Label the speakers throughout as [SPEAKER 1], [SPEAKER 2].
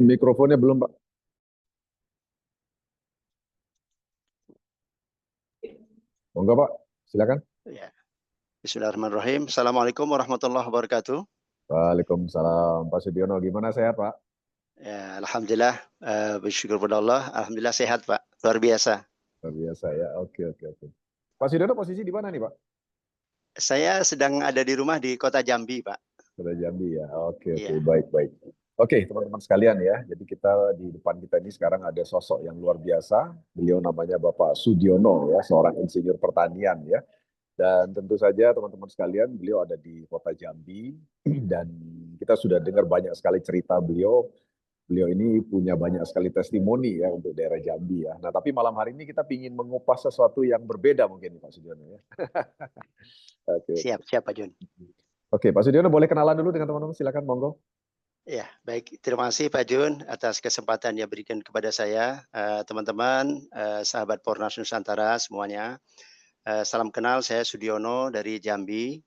[SPEAKER 1] Mikrofonnya belum, Pak. Enggak, Pak. Silakan.
[SPEAKER 2] Ya. Bismillahirrahmanirrahim. Assalamualaikum warahmatullahi wabarakatuh.
[SPEAKER 1] Waalaikumsalam. Pak Sudiono, gimana sehat, Pak?
[SPEAKER 2] Ya, alhamdulillah, bersyukur pada Allah. Alhamdulillah sehat, Pak. Luar biasa.
[SPEAKER 1] Luar biasa ya. Oke, oke, oke. Pak Sudiono posisi di mana nih, Pak?
[SPEAKER 2] Saya sedang ada di rumah di Kota Jambi, Pak.
[SPEAKER 1] Sudah Jambi ya. Oke, oke,
[SPEAKER 2] Iya.
[SPEAKER 1] baik, baik. Oke, teman-teman sekalian ya. Jadi kita di depan kita ini sekarang ada sosok yang luar biasa. Beliau namanya Bapak Sudiono ya, seorang insinyur pertanian ya. Dan tentu saja teman-teman sekalian, beliau ada di Kota Jambi dan kita sudah dengar banyak sekali cerita beliau. Beliau ini punya banyak sekali testimoni ya untuk daerah Jambi ya. Nah, tapi malam hari ini kita ingin mengupas sesuatu yang berbeda mungkin Pak Sudiono ya. Oke.
[SPEAKER 2] Siap, siap, Pak Jun.
[SPEAKER 1] Oke, Pak Sudiono boleh kenalan dulu dengan teman-teman, silakan monggo.
[SPEAKER 2] Ya, baik. Terima kasih Pak Jun atas kesempatan yang berikan kepada saya, teman-teman, sahabat Pornas Nusantara semuanya. Salam kenal, saya Sudiono dari Jambi.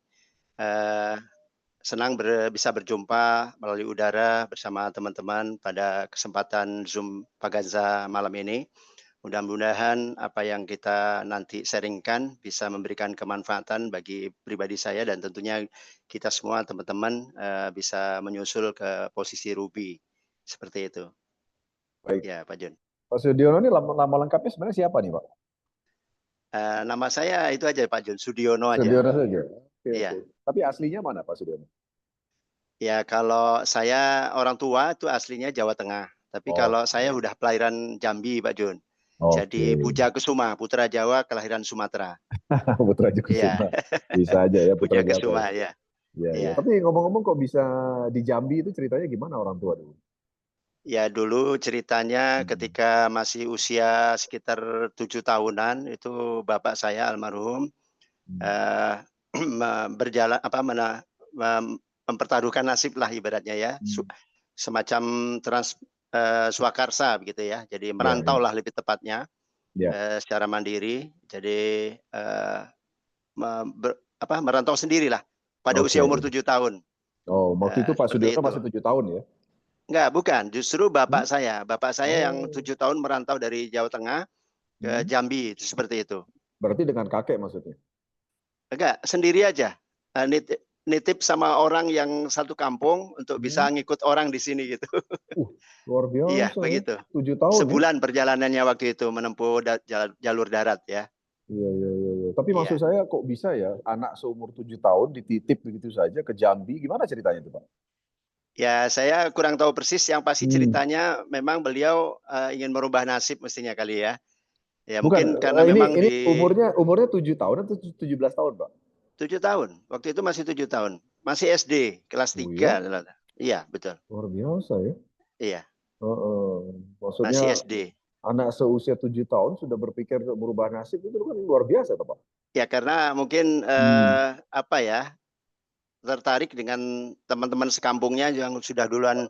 [SPEAKER 2] Senang bisa berjumpa melalui udara bersama teman-teman pada kesempatan Zoom Paganza malam ini. Mudah-mudahan apa yang kita nanti sharingkan bisa memberikan kemanfaatan bagi pribadi saya dan tentunya kita semua teman-teman bisa menyusul ke posisi Ruby. Seperti itu.
[SPEAKER 1] Baik.
[SPEAKER 2] Ya, Pak Jun.
[SPEAKER 1] Pak Sudiono ini nama lengkapnya sebenarnya siapa nih, Pak?
[SPEAKER 2] Nama saya itu aja Pak Jun, Sudiono aja.
[SPEAKER 1] Sudiono saja. Oke,
[SPEAKER 2] ya.
[SPEAKER 1] oke. Tapi aslinya mana Pak Sudiono?
[SPEAKER 2] Ya, kalau saya orang tua itu aslinya Jawa Tengah. Tapi kalau saya udah kelahiran Jambi, Pak Jun. Jadi Puja Kesuma, putra Jawa kelahiran Sumatera.
[SPEAKER 1] Putra Kesuma. Bisa aja ya
[SPEAKER 2] Puja Kesuma ya.
[SPEAKER 1] Ya. Tapi ngomong-ngomong kok bisa di Jambi itu ceritanya gimana orang tua dulu?
[SPEAKER 2] Ya dulu ceritanya ketika masih usia sekitar 7 tahunan itu bapak saya almarhum berjalan mempertaruhkan nasib lah ibaratnya ya, semacam swakarsa begitu ya. Jadi merantau lah lebih tepatnya secara mandiri. Jadi merantau sendirilah pada usia umur 7 tahun.
[SPEAKER 1] Oh, waktu itu Pak Sudiono masih 7 tahun ya?
[SPEAKER 2] Enggak, bukan. Justru bapak saya. Bapak saya yang 7 tahun merantau dari Jawa Tengah ke Jambi, seperti itu.
[SPEAKER 1] Berarti dengan kakek maksudnya?
[SPEAKER 2] Enggak, sendiri aja. Nitip sama orang yang satu kampung untuk bisa ngikut orang di sini gitu.
[SPEAKER 1] Luar biasa.
[SPEAKER 2] Iya, begitu.
[SPEAKER 1] 7 tahun.
[SPEAKER 2] Sebulan perjalanannya waktu itu menempuh jalur darat ya.
[SPEAKER 1] Iya. Tapi maksud saya kok bisa ya anak seumur 7 tahun dititip begitu saja ke Jambi, gimana ceritanya itu Pak?
[SPEAKER 2] Ya, saya kurang tahu persis. Yang pasti ceritanya memang beliau ingin merubah nasib mestinya kali ya. Ya
[SPEAKER 1] bukan,
[SPEAKER 2] mungkin karena memang
[SPEAKER 1] ini umurnya 7 tahun atau 17 tahun, Pak?
[SPEAKER 2] 7 tahun. Waktu itu masih 7 tahun. Masih SD, kelas 3. Iya, betul.
[SPEAKER 1] Luar biasa ya.
[SPEAKER 2] Iya.
[SPEAKER 1] Maksudnya
[SPEAKER 2] masih SD.
[SPEAKER 1] Anak seusia 7 tahun sudah berpikir untuk merubah nasib, itu kan luar biasa, Pak.
[SPEAKER 2] Ya, karena mungkin tertarik dengan teman-teman sekampungnya yang sudah duluan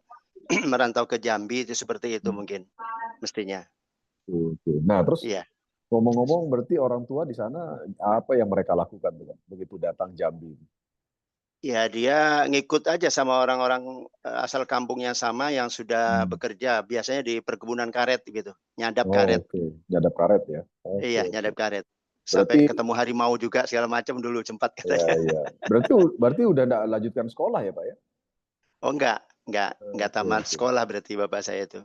[SPEAKER 2] merantau ke Jambi, itu seperti itu mungkin mestinya.
[SPEAKER 1] Nah, terus ngomong-ngomong berarti orang tua di sana apa yang mereka lakukan begitu datang Jambi?
[SPEAKER 2] Ya, dia ngikut aja sama orang-orang asal kampung yang sama yang sudah bekerja, biasanya di perkebunan karet gitu, nyadap karet.
[SPEAKER 1] Nyadap karet ya.
[SPEAKER 2] Iya, nyadap karet. Sampai ketemu harimau juga segala macam dulu sempat katanya.
[SPEAKER 1] Iya. Berarti udah enggak lanjutkan sekolah ya, Pak ya?
[SPEAKER 2] Oh, enggak tamat sekolah berarti bapak saya itu.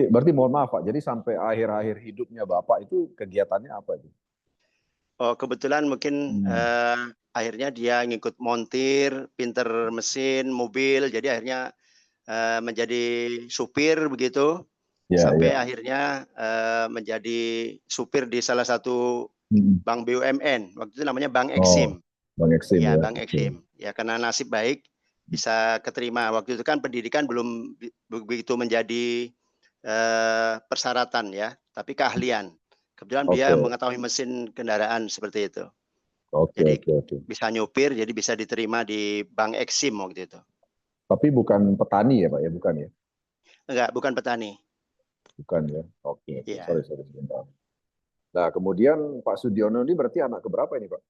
[SPEAKER 1] Berarti mohon maaf Pak, jadi sampai akhir-akhir hidupnya Bapak itu kegiatannya apa itu?
[SPEAKER 2] Oh, kebetulan mungkin akhirnya dia ngikut montir, pinter mesin, mobil, jadi akhirnya menjadi supir begitu. Sampai akhirnya menjadi supir di salah satu bank BUMN. Waktu itu namanya Bank Exim.
[SPEAKER 1] Bank Exim ya.
[SPEAKER 2] Bank Exim. Ya, karena nasib baik bisa keterima. Waktu itu kan pendidikan belum begitu menjadi persyaratan ya, tapi keahlian. Kebetulan dia mengetahui mesin kendaraan seperti itu. Jadi bisa nyupir, jadi bisa diterima di Bank Exim waktu itu.
[SPEAKER 1] Tapi bukan petani ya Pak ya, bukan ya?
[SPEAKER 2] Enggak, bukan petani.
[SPEAKER 1] Bukan ya. Sorry sebentar. Nah, kemudian Pak Sudiono ini berarti anak keberapa ini Pak?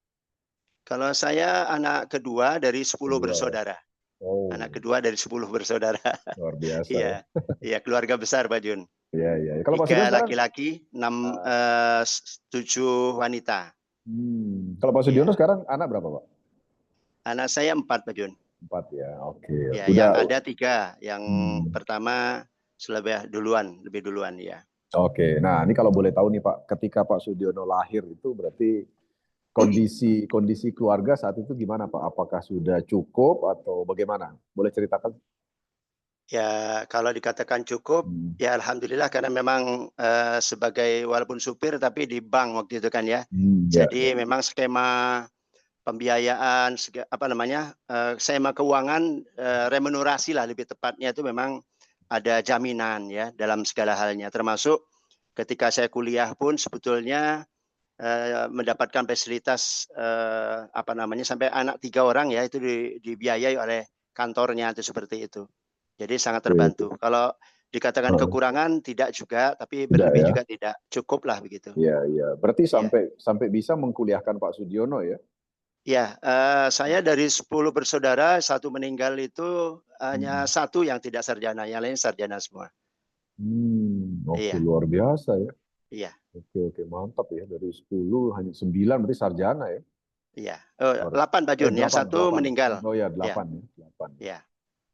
[SPEAKER 2] Kalau saya anak kedua dari 10 bersaudara. Anak
[SPEAKER 1] Oh,
[SPEAKER 2] kedua dari 10 bersaudara.
[SPEAKER 1] luar biasa ya.
[SPEAKER 2] Iya, iya keluarga besar Pak Jun.
[SPEAKER 1] Iya, iya. Kalau Pak Sudiono
[SPEAKER 2] 3
[SPEAKER 1] sekarang,
[SPEAKER 2] laki-laki, 6,
[SPEAKER 1] ah,
[SPEAKER 2] 7 wanita.
[SPEAKER 1] kalau Pak Sudiono
[SPEAKER 2] Iya.
[SPEAKER 1] sekarang anak berapa, Pak?
[SPEAKER 2] Anak saya 4 Pak Jun.
[SPEAKER 1] 4 ya. Oke,
[SPEAKER 2] Ya,
[SPEAKER 1] oke. Udah.
[SPEAKER 2] yang ada 3. Yang
[SPEAKER 1] Hmm.
[SPEAKER 2] pertama lebih duluan ya.
[SPEAKER 1] Oke. Nah, ini kalau boleh tahu nih Pak, ketika Pak Sudiono lahir itu berarti kondisi kondisi keluarga saat itu gimana Pak? Apakah sudah cukup atau bagaimana? Boleh ceritakan?
[SPEAKER 2] Ya, kalau dikatakan cukup,
[SPEAKER 1] Hmm.
[SPEAKER 2] ya alhamdulillah karena memang, sebagai walaupun supir tapi di bank waktu itu kan ya.
[SPEAKER 1] Ya, ya.
[SPEAKER 2] Jadi memang skema pembiayaan, apa namanya, skema keuangan, remunerasi lah lebih tepatnya itu memang ada jaminan ya dalam segala halnya. Termasuk ketika saya kuliah pun sebetulnya, mendapatkan fasilitas, apa namanya, sampai anak 3 orang ya itu dibiayai oleh kantornya itu seperti itu. Jadi sangat
[SPEAKER 1] Oke, oke.
[SPEAKER 2] terbantu. Kalau dikatakan
[SPEAKER 1] Heeh.
[SPEAKER 2] kekurangan tidak juga, tapi
[SPEAKER 1] Tidak
[SPEAKER 2] berlebih
[SPEAKER 1] ya?
[SPEAKER 2] juga tidak, cukup lah begitu.
[SPEAKER 1] Iya, iya. Berarti
[SPEAKER 2] Iya.
[SPEAKER 1] sampai sampai bisa mengkuliahkan Pak Sudiono ya?
[SPEAKER 2] Ya, saya dari 10 bersaudara, 1 meninggal itu hanya
[SPEAKER 1] Hmm.
[SPEAKER 2] 1 yang tidak sarjana, yang lain sarjana semua.
[SPEAKER 1] Oke,
[SPEAKER 2] Iya,
[SPEAKER 1] luar biasa ya.
[SPEAKER 2] iya,
[SPEAKER 1] Oke, oke, mantap ya. Dari 10 hanya 9 berarti sarjana ya.
[SPEAKER 2] iya. 8 Pak Jun, yang
[SPEAKER 1] 8,
[SPEAKER 2] 1
[SPEAKER 1] 8.
[SPEAKER 2] meninggal.
[SPEAKER 1] Oh ya,
[SPEAKER 2] Iya,
[SPEAKER 1] 8 ya, 8.
[SPEAKER 2] iya,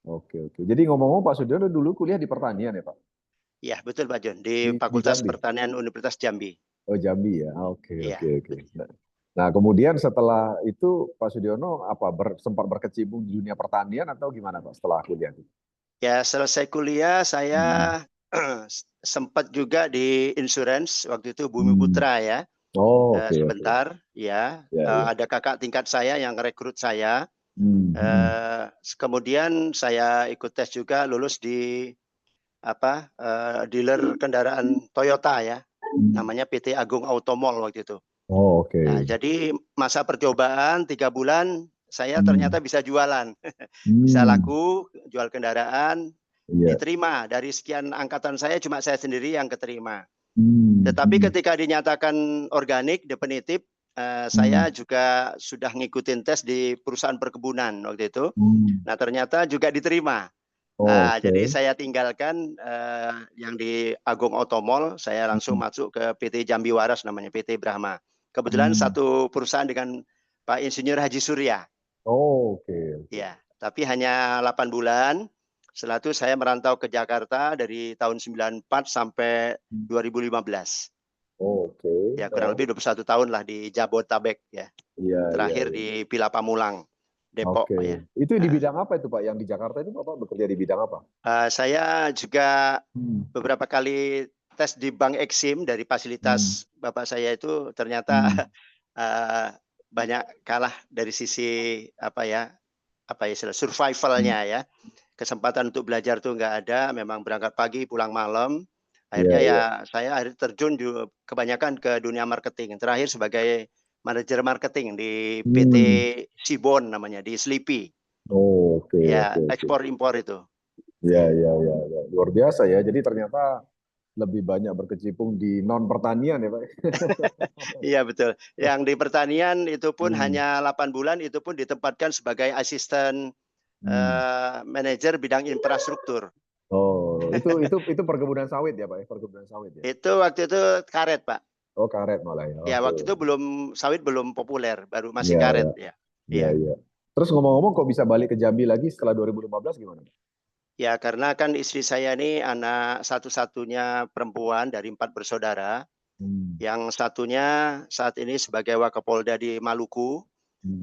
[SPEAKER 1] Oke, oke. Jadi ngomong-ngomong Pak Sudiono dulu kuliah di pertanian ya, Pak?
[SPEAKER 2] iya betul Pak Jun, di
[SPEAKER 1] Di
[SPEAKER 2] Fakultas
[SPEAKER 1] Jambi?
[SPEAKER 2] Pertanian Universitas Jambi.
[SPEAKER 1] Oh, Jambi ya. Oke,
[SPEAKER 2] Iya,
[SPEAKER 1] oke, oke.
[SPEAKER 2] betul.
[SPEAKER 1] Nah, kemudian setelah itu Pak Sudiono apa sempat berkecimpung di dunia pertanian atau gimana Pak setelah kuliah itu?
[SPEAKER 2] Ya selesai kuliah
[SPEAKER 1] Hmm.
[SPEAKER 2] saya sempat juga di insurance, waktu itu Bumi
[SPEAKER 1] Hmm.
[SPEAKER 2] Putra ya,
[SPEAKER 1] Oh, oke, oke.
[SPEAKER 2] sebentar ya,
[SPEAKER 1] Ya, ya.
[SPEAKER 2] ada kakak tingkat saya yang rekrut saya.
[SPEAKER 1] Hmm, hmm.
[SPEAKER 2] Kemudian saya ikut tes juga lulus di apa, dealer kendaraan Toyota ya, namanya PT Agung Automall waktu itu.
[SPEAKER 1] Oh, oke.
[SPEAKER 2] Nah, jadi masa percobaan 3 bulan saya
[SPEAKER 1] Hmm.
[SPEAKER 2] ternyata bisa jualan, bisa
[SPEAKER 1] Hmm.
[SPEAKER 2] laku, jual kendaraan,
[SPEAKER 1] Iya.
[SPEAKER 2] diterima. Dari sekian angkatan saya cuma saya sendiri yang keterima.
[SPEAKER 1] Hmm.
[SPEAKER 2] Tetapi
[SPEAKER 1] Hmm.
[SPEAKER 2] ketika dinyatakan organik, definitif,
[SPEAKER 1] Hmm.
[SPEAKER 2] saya juga sudah ngikutin tes di perusahaan perkebunan waktu itu.
[SPEAKER 1] Hmm.
[SPEAKER 2] Nah, ternyata juga diterima.
[SPEAKER 1] Oh,
[SPEAKER 2] Jadi
[SPEAKER 1] oke.
[SPEAKER 2] saya tinggalkan, yang di Agung Automall, saya langsung
[SPEAKER 1] Hmm.
[SPEAKER 2] masuk ke PT Jambi Waras namanya, PT Brahma. Kebetulan
[SPEAKER 1] Hmm.
[SPEAKER 2] satu perusahaan dengan Pak Insinyur Haji Surya.
[SPEAKER 1] Oh, oke, oke.
[SPEAKER 2] Ya, tapi hanya 8 bulan. Setelah itu saya merantau ke Jakarta dari tahun 94 sampai 2015.
[SPEAKER 1] Oh, oke.
[SPEAKER 2] Ya, kurang lebih 21 tahun lah di Jabotabek ya.
[SPEAKER 1] Iya, iya,
[SPEAKER 2] Terakhir
[SPEAKER 1] iya.
[SPEAKER 2] di Villa Pamulang, Depok
[SPEAKER 1] Oke.
[SPEAKER 2] ya.
[SPEAKER 1] Itu di
[SPEAKER 2] Heeh.
[SPEAKER 1] bidang apa itu Pak? Yang di Jakarta itu Bapak bekerja di bidang apa?
[SPEAKER 2] Saya juga
[SPEAKER 1] Hmm.
[SPEAKER 2] beberapa kali tes di Bank Eksim dari
[SPEAKER 1] Hmm.
[SPEAKER 2] fasilitas bapak saya itu ternyata,
[SPEAKER 1] Hmm.
[SPEAKER 2] eee, banyak kalah dari sisi apa ya istilah
[SPEAKER 1] Hmm.
[SPEAKER 2] survival-nya ya. Kesempatan untuk belajar tuh nggak ada, memang berangkat pagi pulang malam.
[SPEAKER 1] Iya,
[SPEAKER 2] Akhirnya ya
[SPEAKER 1] iya.
[SPEAKER 2] saya akhirnya terjun kebanyakan ke dunia marketing. Terakhir sebagai manajer marketing di PT
[SPEAKER 1] Hmm.
[SPEAKER 2] Sibon namanya, di Slipi.
[SPEAKER 1] Oh, oke, oke,
[SPEAKER 2] Ya,
[SPEAKER 1] oke.
[SPEAKER 2] ekspor impor itu.
[SPEAKER 1] Iya,
[SPEAKER 2] Ya.
[SPEAKER 1] iya, iya, iya. Luar biasa ya. Jadi ternyata lebih banyak berkecimpung di non pertanian ya Pak.
[SPEAKER 2] Iya betul. Yang di pertanian itu pun
[SPEAKER 1] Hmm.
[SPEAKER 2] hanya 8 bulan, itu pun ditempatkan sebagai asisten,
[SPEAKER 1] Hmm.
[SPEAKER 2] manajer bidang infrastruktur.
[SPEAKER 1] Oh, itu perkebunan sawit ya Pak ya? Perkebunan sawit ya?
[SPEAKER 2] Itu waktu itu karet, Pak.
[SPEAKER 1] Oh, karet malah ya.
[SPEAKER 2] Ya
[SPEAKER 1] Oke.
[SPEAKER 2] waktu itu sawit belum populer, baru masih
[SPEAKER 1] Iya, iya.
[SPEAKER 2] karet ya.
[SPEAKER 1] Iya,
[SPEAKER 2] Iya.
[SPEAKER 1] iya. Terus ngomong-ngomong kok bisa balik ke Jambi lagi setelah 2015 gimana?
[SPEAKER 2] Ya karena kan istri saya ini anak satu-satunya perempuan dari 4 bersaudara,
[SPEAKER 1] Hmm.
[SPEAKER 2] yang satunya saat ini sebagai Wakapolda di Maluku,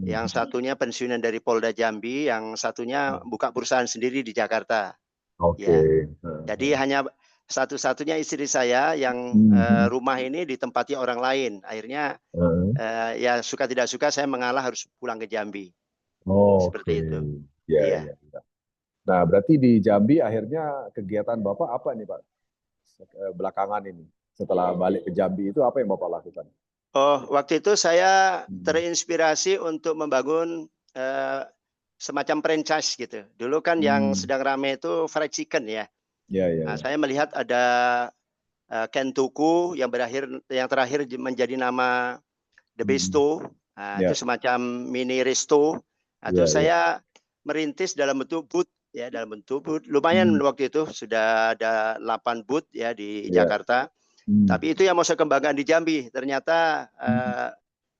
[SPEAKER 2] yang
[SPEAKER 1] Hmm.
[SPEAKER 2] satunya pensiunan dari Polda Jambi, yang satunya buka perusahaan sendiri di Jakarta.
[SPEAKER 1] Oke.
[SPEAKER 2] Ya,
[SPEAKER 1] Heeh.
[SPEAKER 2] jadi hanya satu-satunya istri saya yang,
[SPEAKER 1] Hmm.
[SPEAKER 2] rumah ini ditempati orang lain. Akhirnya,
[SPEAKER 1] Heeh.
[SPEAKER 2] ya suka tidak suka saya mengalah harus pulang ke Jambi,
[SPEAKER 1] Oke.
[SPEAKER 2] seperti itu.
[SPEAKER 1] Ya,
[SPEAKER 2] Iya.
[SPEAKER 1] ya, ya. Nah, berarti di Jambi akhirnya kegiatan Bapak apa nih Pak? Belakangan ini. Setelah balik ke Jambi itu apa yang Bapak lakukan?
[SPEAKER 2] Oh, waktu itu saya
[SPEAKER 1] Hmm.
[SPEAKER 2] terinspirasi untuk membangun, semacam franchise gitu. Dulu kan yang
[SPEAKER 1] Hmm.
[SPEAKER 2] sedang ramai itu fried chicken ya.
[SPEAKER 1] Ya, ya,
[SPEAKER 2] Nah,
[SPEAKER 1] ya.
[SPEAKER 2] saya melihat ada, Kentuku yang terakhir menjadi nama The
[SPEAKER 1] Hmm.
[SPEAKER 2] Besto. Nah, itu
[SPEAKER 1] Ya,
[SPEAKER 2] semacam mini resto. Nah, itu
[SPEAKER 1] ya, ya.
[SPEAKER 2] saya merintis dalam bentuk booth ya, dalam bentuk booth. Lumayan waktu itu sudah ada 8 booth ya di Jakarta. Tapi itu yang mau saya kembangkan di Jambi ternyata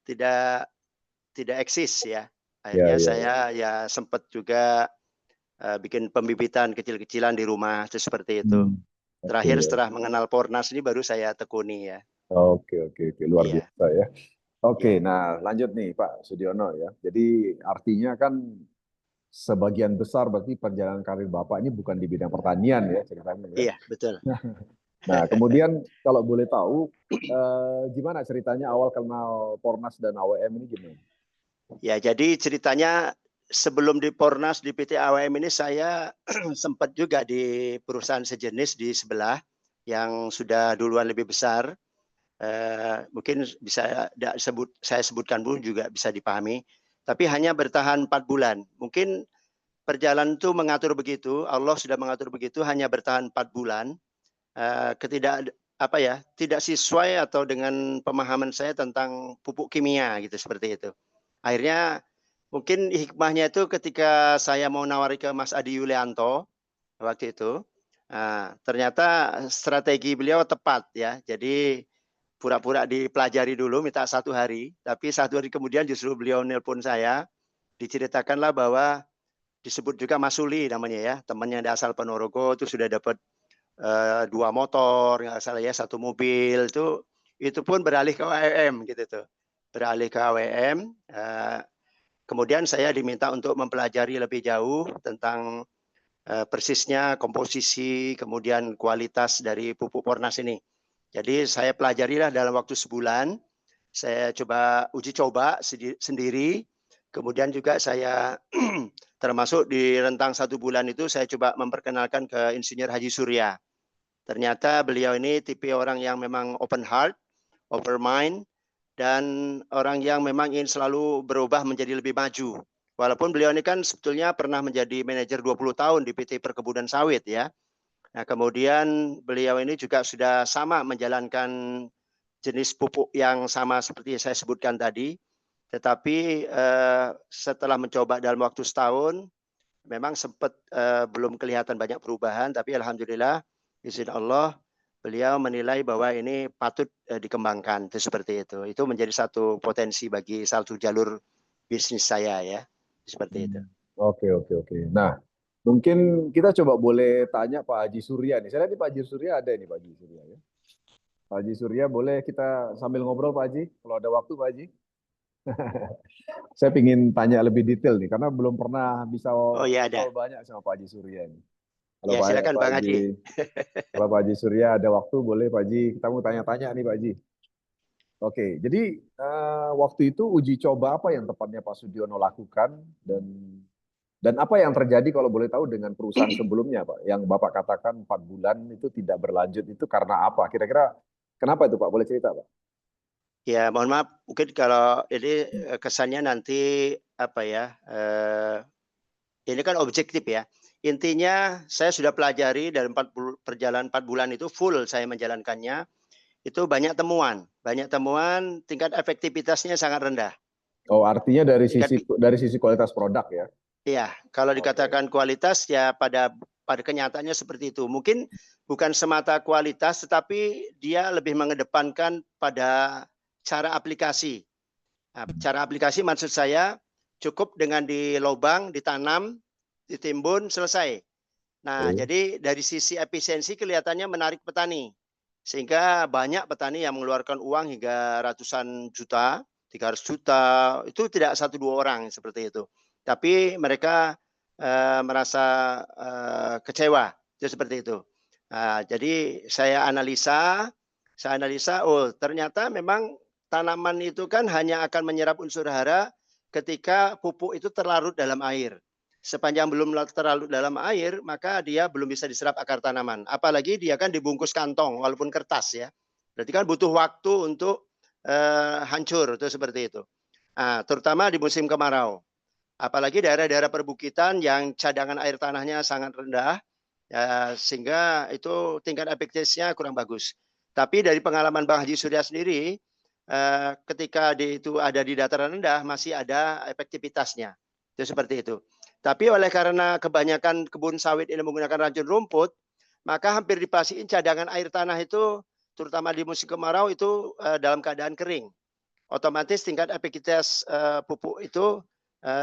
[SPEAKER 2] tidak eksis ya. Akhirnya saya ya sempat juga bikin pembibitan kecil-kecilan di rumah itu seperti itu. Terakhir setelah mengenal Pornas ini baru saya tekuni ya.
[SPEAKER 1] Oke, luar biasa ya. Oke,
[SPEAKER 2] Iya.
[SPEAKER 1] nah lanjut nih Pak Sudiono ya. Jadi artinya kan sebagian besar berarti perjalanan karir Bapak ini bukan di bidang pertanian ya ceritanya ya.
[SPEAKER 2] Iya, betul.
[SPEAKER 1] Nah, kemudian kalau boleh tahu gimana ceritanya awal kenal Pornas dan AWM ini gimana?
[SPEAKER 2] Ya, jadi ceritanya sebelum di Pornas di PT AWM ini saya sempat juga di perusahaan sejenis di sebelah yang sudah duluan lebih besar. Mungkin bisa saya sebutkan pun juga bisa dipahami. Tapi hanya bertahan 4 bulan. Mungkin perjalanan itu mengatur begitu, Allah sudah mengatur begitu, hanya bertahan 4 bulan. Tidak sesuai atau dengan pemahaman saya tentang pupuk kimia gitu seperti itu. Akhirnya mungkin hikmahnya itu ketika saya mau nawari ke Mas Adi Yulianto waktu itu, ternyata strategi beliau tepat ya. Jadi pura-pura dipelajari dulu, minta 1 hari, tapi 1 hari kemudian justru beliau nelpon saya, diceritakanlah bahwa disebut juga Mas Suli namanya ya, temannya dari asal Ponorogo itu sudah dapat 2 motor, nggak salah ya, 1 mobil, itu pun beralih ke AWM gitu tuh. Beralih ke AWM, kemudian saya diminta untuk mempelajari lebih jauh tentang persisnya komposisi, kemudian kualitas dari pupuk Pornas ini. Jadi saya pelajarilah dalam waktu sebulan, saya coba uji coba sendiri, kemudian juga saya termasuk di rentang 1 bulan itu saya coba memperkenalkan ke Insinyur Haji Surya. Ternyata beliau ini tipe orang yang memang open heart, open mind, dan orang yang memang ingin selalu berubah menjadi lebih maju. Walaupun beliau ini kan sebetulnya pernah menjadi manajer 20 tahun di PT Perkebunan Sawit ya. Nah, kemudian beliau ini juga sudah sama menjalankan jenis pupuk yang sama seperti yang saya sebutkan tadi. Tetapi setelah mencoba dalam waktu setahun, memang sempat belum kelihatan banyak perubahan, tapi alhamdulillah izin Allah beliau menilai bahwa ini patut dikembangkan itu seperti itu. Itu menjadi satu potensi bagi satu jalur bisnis saya ya. Seperti itu.
[SPEAKER 1] Oke. Nah, mungkin kita coba boleh tanya Pak Haji Surya nih. Saya lihat Pak Haji Surya ada nih Pak Haji Surya ya. Pak Haji Surya boleh kita sambil ngobrol Pak Haji, kalau ada waktu Pak Haji. Saya ingin tanya lebih detail nih, karena belum pernah bisa
[SPEAKER 2] ada.
[SPEAKER 1] ngobrol banyak sama Pak Haji Surya ini. Kalau
[SPEAKER 2] ya, silakan Bang Haji.
[SPEAKER 1] Kalau Pak Haji Surya ada waktu, boleh Pak Haji, kita mau tanya-tanya nih Pak Haji. Oke, jadi waktu itu uji coba apa yang tepatnya Pak Sudiono lakukan, dan apa yang terjadi kalau boleh tahu dengan perusahaan sebelumnya Pak, yang Bapak katakan 4 bulan itu tidak berlanjut, itu karena apa? Kira-kira kenapa itu Pak? Boleh cerita Pak?
[SPEAKER 2] Ya, mohon maaf, mungkin kalau ini kesannya nanti ini kan objektif ya. Intinya saya sudah pelajari dari perjalanan 4 bulan itu full saya menjalankannya. Itu banyak temuan tingkat efektivitasnya sangat rendah.
[SPEAKER 1] Oh, artinya dari sisi kualitas produk ya?
[SPEAKER 2] Iya, kalau dikatakan kualitas ya pada kenyataannya seperti itu. Mungkin bukan semata kualitas, tetapi dia lebih mengedepankan pada cara aplikasi. Nah, cara aplikasi maksud saya cukup dengan di lubang, ditanam, ditimbun, selesai. Nah, jadi dari sisi efisiensi kelihatannya menarik petani. Sehingga banyak petani yang mengeluarkan uang hingga ratusan juta, 300 juta, itu tidak 1-2 orang seperti itu. Tapi mereka merasa kecewa, itu seperti itu. Jadi saya analisa, oh ternyata memang tanaman itu kan hanya akan menyerap unsur hara ketika pupuk itu terlarut dalam air. Sepanjang belum terlarut dalam air, maka dia belum bisa diserap akar tanaman. Apalagi dia kan dibungkus kantong, walaupun kertas ya. Berarti kan butuh waktu untuk hancur, itu seperti itu. Terutama di musim kemarau. Apalagi daerah-daerah perbukitan yang cadangan air tanahnya sangat rendah, ya, sehingga itu tingkat efektivitasnya kurang bagus. Tapi dari pengalaman Bang Haji Surya sendiri, ketika itu ada di dataran rendah, masih ada efektivitasnya. Itu seperti itu. Tapi oleh karena kebanyakan kebun sawit ini menggunakan racun rumput, maka hampir dipastiin cadangan air tanah itu, terutama di musim kemarau itu dalam keadaan kering. Otomatis tingkat efektivitas pupuk itu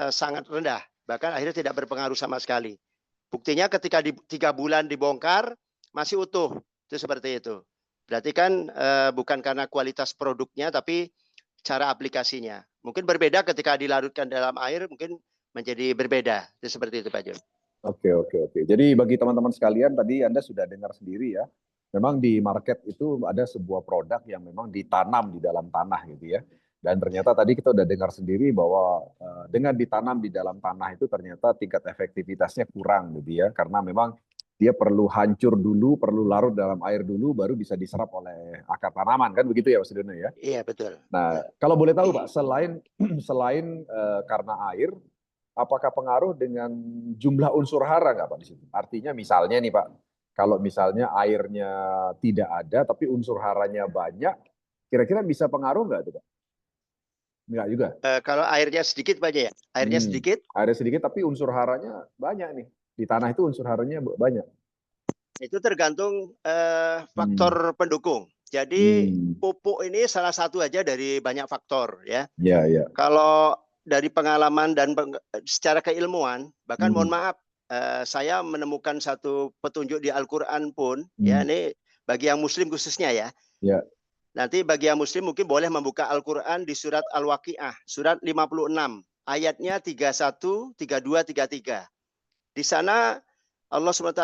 [SPEAKER 2] sangat rendah, bahkan akhirnya tidak berpengaruh sama sekali. Buktinya ketika di 3 bulan dibongkar masih utuh, itu seperti itu. Berarti kan bukan karena kualitas produknya, tapi cara aplikasinya. Mungkin berbeda ketika dilarutkan dalam air, mungkin menjadi berbeda. Itu seperti itu, Pak Jun.
[SPEAKER 1] Oke. Jadi bagi teman-teman sekalian, tadi Anda sudah dengar sendiri ya, memang di market itu ada sebuah produk yang memang ditanam di dalam tanah gitu ya. Dan ternyata tadi kita udah dengar sendiri bahwa dengan ditanam di dalam tanah itu ternyata tingkat efektivitasnya kurang gitu ya. Karena memang dia perlu hancur dulu, perlu larut dalam air dulu, baru bisa diserap oleh akar tanaman. Kan begitu ya Mas Dono ya?
[SPEAKER 2] Iya, betul.
[SPEAKER 1] Nah, kalau boleh tahu Pak, selain karena air, apakah pengaruh dengan jumlah unsur hara nggak Pak di situ? Artinya misalnya nih Pak, kalau misalnya airnya tidak ada tapi unsur haranya banyak, kira-kira bisa pengaruh nggak tuh Pak? Nggak juga.
[SPEAKER 2] Kalau airnya sedikit Pak ya, airnya sedikit.
[SPEAKER 1] Airnya sedikit tapi unsur haranya banyak nih. Di tanah itu unsur haranya banyak.
[SPEAKER 2] Itu tergantung faktor pendukung. Jadi pupuk ini salah satu aja dari banyak faktor ya.
[SPEAKER 1] Iya.
[SPEAKER 2] Kalau dari pengalaman dan secara keilmuan, bahkan mohon maaf, saya menemukan satu petunjuk di Al-Quran pun, ya ini bagi yang Muslim khususnya ya.
[SPEAKER 1] Ya.
[SPEAKER 2] Nanti bagi yang Muslim mungkin boleh membuka Al-Quran di surat Al-Waqi'ah, surat 56, ayatnya 31, 32, 33. Di sana Allah SWT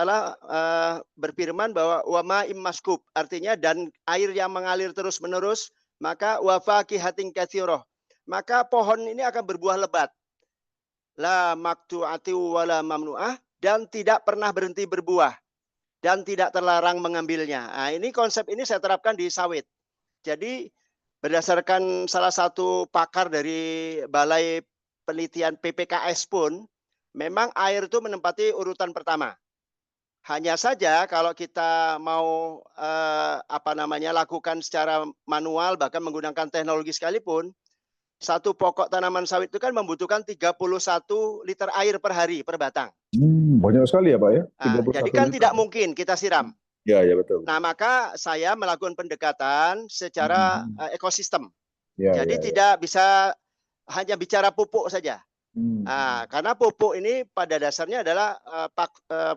[SPEAKER 2] berfirman bahwa wama immaskub, artinya dan air yang mengalir terus-menerus, maka wafaqihatin katsiroh, maka pohon ini akan berbuah lebat. La maktu'ati wala mamnu'ah, dan tidak pernah berhenti berbuah dan tidak terlarang mengambilnya. Nah, ini konsep ini saya terapkan di sawit. Jadi berdasarkan salah satu pakar dari Balai Penelitian PPKS pun, memang air itu menempati urutan pertama. Hanya saja kalau kita mau lakukan secara manual, bahkan menggunakan teknologi sekalipun, satu pokok tanaman sawit itu kan membutuhkan 31 liter air per hari per batang.
[SPEAKER 1] Banyak sekali ya Pak ya?
[SPEAKER 2] Jadi kan tidak mungkin kita siram.
[SPEAKER 1] Ya betul.
[SPEAKER 2] Nah, maka saya melakukan pendekatan secara ekosistem. Jadi tidak bisa hanya bicara pupuk saja. Nah, karena pupuk ini pada dasarnya adalah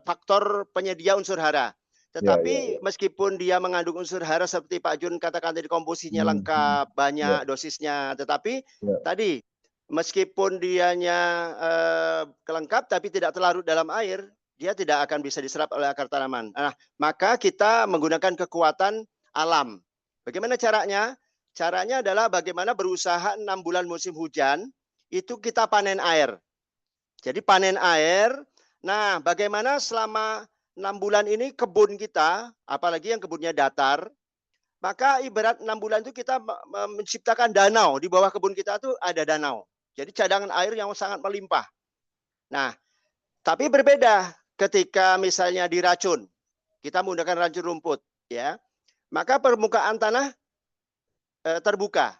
[SPEAKER 2] faktor penyedia unsur hara. Tetapi meskipun dia mengandung unsur hara seperti Pak Jun katakan tadi, komposisinya lengkap, banyak dosisnya. Tetapi tadi meskipun dianya lengkap tapi tidak terlarut dalam air, dia tidak akan bisa diserap oleh akar tanaman. Nah, maka kita menggunakan kekuatan alam. Bagaimana caranya? Caranya adalah bagaimana berusaha 6 bulan musim hujan, itu kita panen air. Jadi panen air, nah bagaimana selama 6 bulan ini kebun kita, apalagi yang kebunnya datar, maka ibarat 6 bulan itu kita menciptakan danau. Di bawah kebun kita tuh ada danau. Jadi cadangan air yang sangat melimpah. Nah, tapi berbeda ketika misalnya diracun, kita menggunakan racun rumput, ya, maka permukaan tanah terbuka,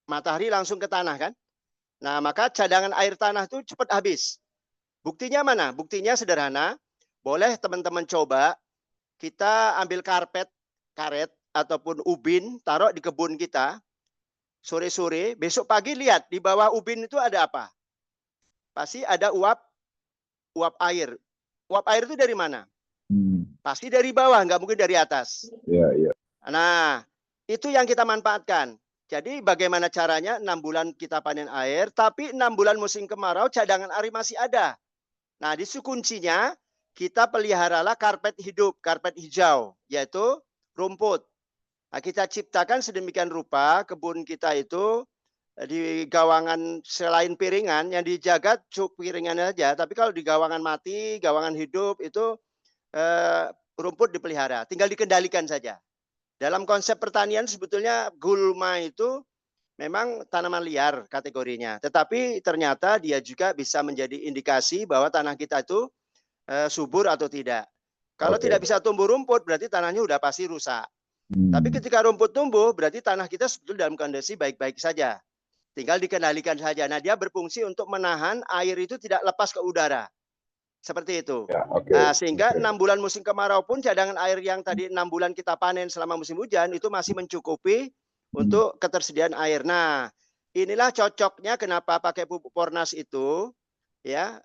[SPEAKER 2] matahari langsung ke tanah kan. Nah, maka cadangan air tanah itu cepat habis. Buktinya mana? Buktinya sederhana. Boleh teman-teman coba, kita ambil karet ataupun ubin, taruh di kebun kita, sore-sore, besok pagi lihat di bawah ubin itu ada apa? Pasti ada uap air. Uap air itu dari mana? Pasti dari bawah, nggak mungkin dari atas. Nah, itu yang kita manfaatkan. Jadi bagaimana caranya 6 bulan kita panen air, tapi 6 bulan musim kemarau cadangan air masih ada. Nah, di situ kuncinya kita peliharalah karpet hidup, karpet hijau, yaitu rumput. Nah, kita ciptakan sedemikian rupa kebun kita itu di gawangan selain piringan, yang dijaga cuk piringan aja, tapi kalau di gawangan mati, gawangan hidup itu rumput dipelihara, tinggal dikendalikan saja. Dalam konsep pertanian sebetulnya gulma itu memang tanaman liar kategorinya, tetapi ternyata dia juga bisa menjadi indikasi bahwa tanah kita itu subur atau tidak. Kalau tidak bisa tumbuh rumput, berarti tanahnya udah pasti rusak. Tapi ketika rumput tumbuh, berarti tanah kita sebetulnya dalam kondisi baik-baik saja. tinggal dikendalikan saja. Nah, dia berfungsi untuk menahan air itu tidak lepas ke udara. Seperti itu.
[SPEAKER 1] Ya, oke.
[SPEAKER 2] Sehingga
[SPEAKER 1] Oke.
[SPEAKER 2] 6 bulan musim kemarau pun cadangan air yang tadi 6 bulan kita panen selama musim hujan itu masih mencukupi untuk ketersediaan air. Nah, inilah cocoknya kenapa pakai pupuk Pornas itu ya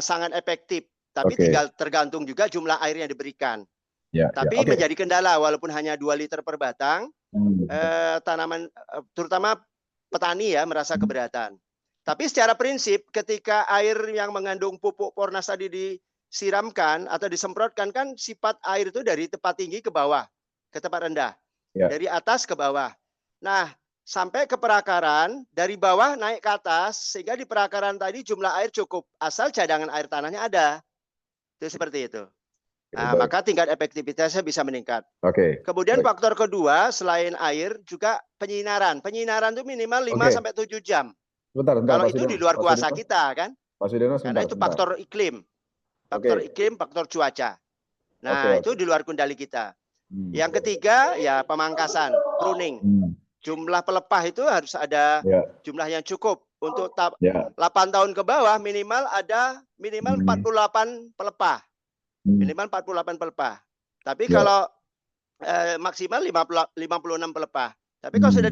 [SPEAKER 2] sangat efektif. Tapi
[SPEAKER 1] Oke.
[SPEAKER 2] tinggal tergantung juga jumlah air yang diberikan.
[SPEAKER 1] Ya, ya,
[SPEAKER 2] Tapi
[SPEAKER 1] oke.
[SPEAKER 2] menjadi kendala walaupun hanya 2 liter per batang, tanaman terutama petani ya merasa keberatan. Tapi secara prinsip ketika air yang mengandung pupuk Pornas tadi disiramkan atau disemprotkan kan sifat air itu dari tempat tinggi ke bawah, ke tempat rendah.
[SPEAKER 1] Ya.
[SPEAKER 2] Dari atas ke bawah. Nah, sampai ke perakaran dari bawah naik ke atas sehingga di perakaran tadi jumlah air cukup asal cadangan air tanahnya ada. Itu seperti itu. Nah,
[SPEAKER 1] Baik.
[SPEAKER 2] maka tingkat efektivitasnya bisa meningkat.
[SPEAKER 1] Oke.
[SPEAKER 2] Kemudian
[SPEAKER 1] Baik.
[SPEAKER 2] faktor kedua selain air juga penyinaran. Penyinaran itu minimal 5
[SPEAKER 1] Oke.
[SPEAKER 2] sampai 7 jam.
[SPEAKER 1] Sebentar,
[SPEAKER 2] Kalau
[SPEAKER 1] Pak
[SPEAKER 2] itu
[SPEAKER 1] Sudiono.
[SPEAKER 2] di luar
[SPEAKER 1] Pak
[SPEAKER 2] kuasa
[SPEAKER 1] Sudiono.
[SPEAKER 2] kita kan.
[SPEAKER 1] Pak Sudiono,
[SPEAKER 2] Karena
[SPEAKER 1] sebentar,
[SPEAKER 2] itu
[SPEAKER 1] sebentar.
[SPEAKER 2] faktor iklim. Faktor
[SPEAKER 1] Oke.
[SPEAKER 2] iklim, faktor cuaca.
[SPEAKER 1] Oke,
[SPEAKER 2] Nah, itu
[SPEAKER 1] oke.
[SPEAKER 2] di luar kendali kita. Yang ketiga ya pemangkasan, pruning. Jumlah pelepah itu harus ada
[SPEAKER 1] Ya,
[SPEAKER 2] jumlah yang cukup untuk
[SPEAKER 1] ya.
[SPEAKER 2] 8 tahun ke bawah minimal ada minimal 48 pelepah. Minimal 48 pelepah. Tapi
[SPEAKER 1] Ya.
[SPEAKER 2] kalau maksimal 56 pelepah. Tapi kalau sudah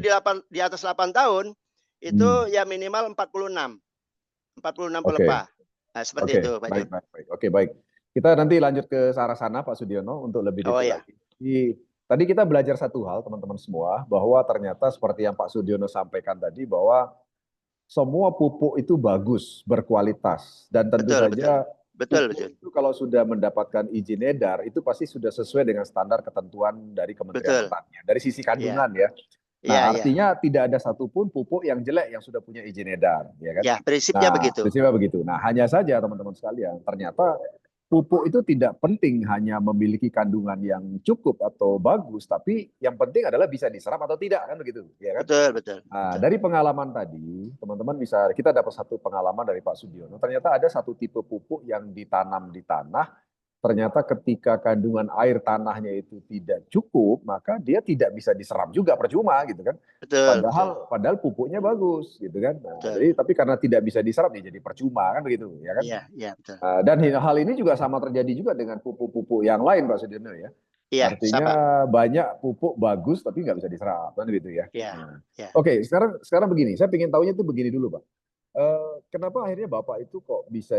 [SPEAKER 2] di atas 8 tahun itu ya minimal 46
[SPEAKER 1] Oke.
[SPEAKER 2] pelepah. Nah, seperti
[SPEAKER 1] Oke,
[SPEAKER 2] itu, Pak
[SPEAKER 1] baik,
[SPEAKER 2] Jun.
[SPEAKER 1] baik. Oke, baik. Kita nanti lanjut ke arah sana, Pak Sudiono, untuk lebih
[SPEAKER 2] Oh
[SPEAKER 1] detail
[SPEAKER 2] ya.
[SPEAKER 1] lagi. Tadi kita belajar satu hal, teman-teman semua, bahwa ternyata seperti yang Pak Sudiono sampaikan tadi, bahwa semua pupuk itu bagus, berkualitas, dan tentu
[SPEAKER 2] Betul, betul.
[SPEAKER 1] saja
[SPEAKER 2] Betul,
[SPEAKER 1] pupuk
[SPEAKER 2] betul.
[SPEAKER 1] itu kalau sudah mendapatkan izin edar, itu pasti sudah sesuai dengan standar ketentuan dari Kementerian
[SPEAKER 2] Betul.
[SPEAKER 1] Pertanian, dari sisi
[SPEAKER 2] Iya.
[SPEAKER 1] kandungan ya.
[SPEAKER 2] Iya,
[SPEAKER 1] Nah,
[SPEAKER 2] iya.
[SPEAKER 1] artinya tidak ada satupun pupuk yang jelek yang sudah punya izin edar, ya kan?
[SPEAKER 2] Ya, prinsipnya
[SPEAKER 1] Nah,
[SPEAKER 2] begitu.
[SPEAKER 1] prinsipnya begitu. Nah, hanya saja teman-teman sekalian, ternyata pupuk itu tidak penting hanya memiliki kandungan yang cukup atau bagus, tapi yang penting adalah bisa diserap atau tidak, kan begitu, ya kan?
[SPEAKER 2] Betul, betul.
[SPEAKER 1] Nah,
[SPEAKER 2] Betul.
[SPEAKER 1] dari pengalaman tadi, teman-teman bisa, kita dapat satu pengalaman dari Pak Sudiono, ternyata ada satu tipe pupuk yang ditanam di tanah, ternyata ketika kandungan air tanahnya itu tidak cukup, maka dia tidak bisa diserap juga, percuma gitu kan.
[SPEAKER 2] Betul, betul.
[SPEAKER 1] Padahal pupuknya bagus gitu kan. Nah,
[SPEAKER 2] Betul.
[SPEAKER 1] jadi tapi karena tidak bisa diserap ya jadi percuma kan begitu, ya kan.
[SPEAKER 2] Iya, iya, betul.
[SPEAKER 1] Dan hal ini juga sama terjadi juga dengan pupuk-pupuk yang lain, Pak Sudiono ya.
[SPEAKER 2] Iya,
[SPEAKER 1] Artinya
[SPEAKER 2] sama.
[SPEAKER 1] banyak pupuk bagus tapi nggak bisa diserap kan gitu ya.
[SPEAKER 2] Iya,
[SPEAKER 1] Nah,
[SPEAKER 2] iya.
[SPEAKER 1] Oke, sekarang begini, saya ingin tahunya itu begini dulu, Pak. Kenapa akhirnya Bapak itu kok bisa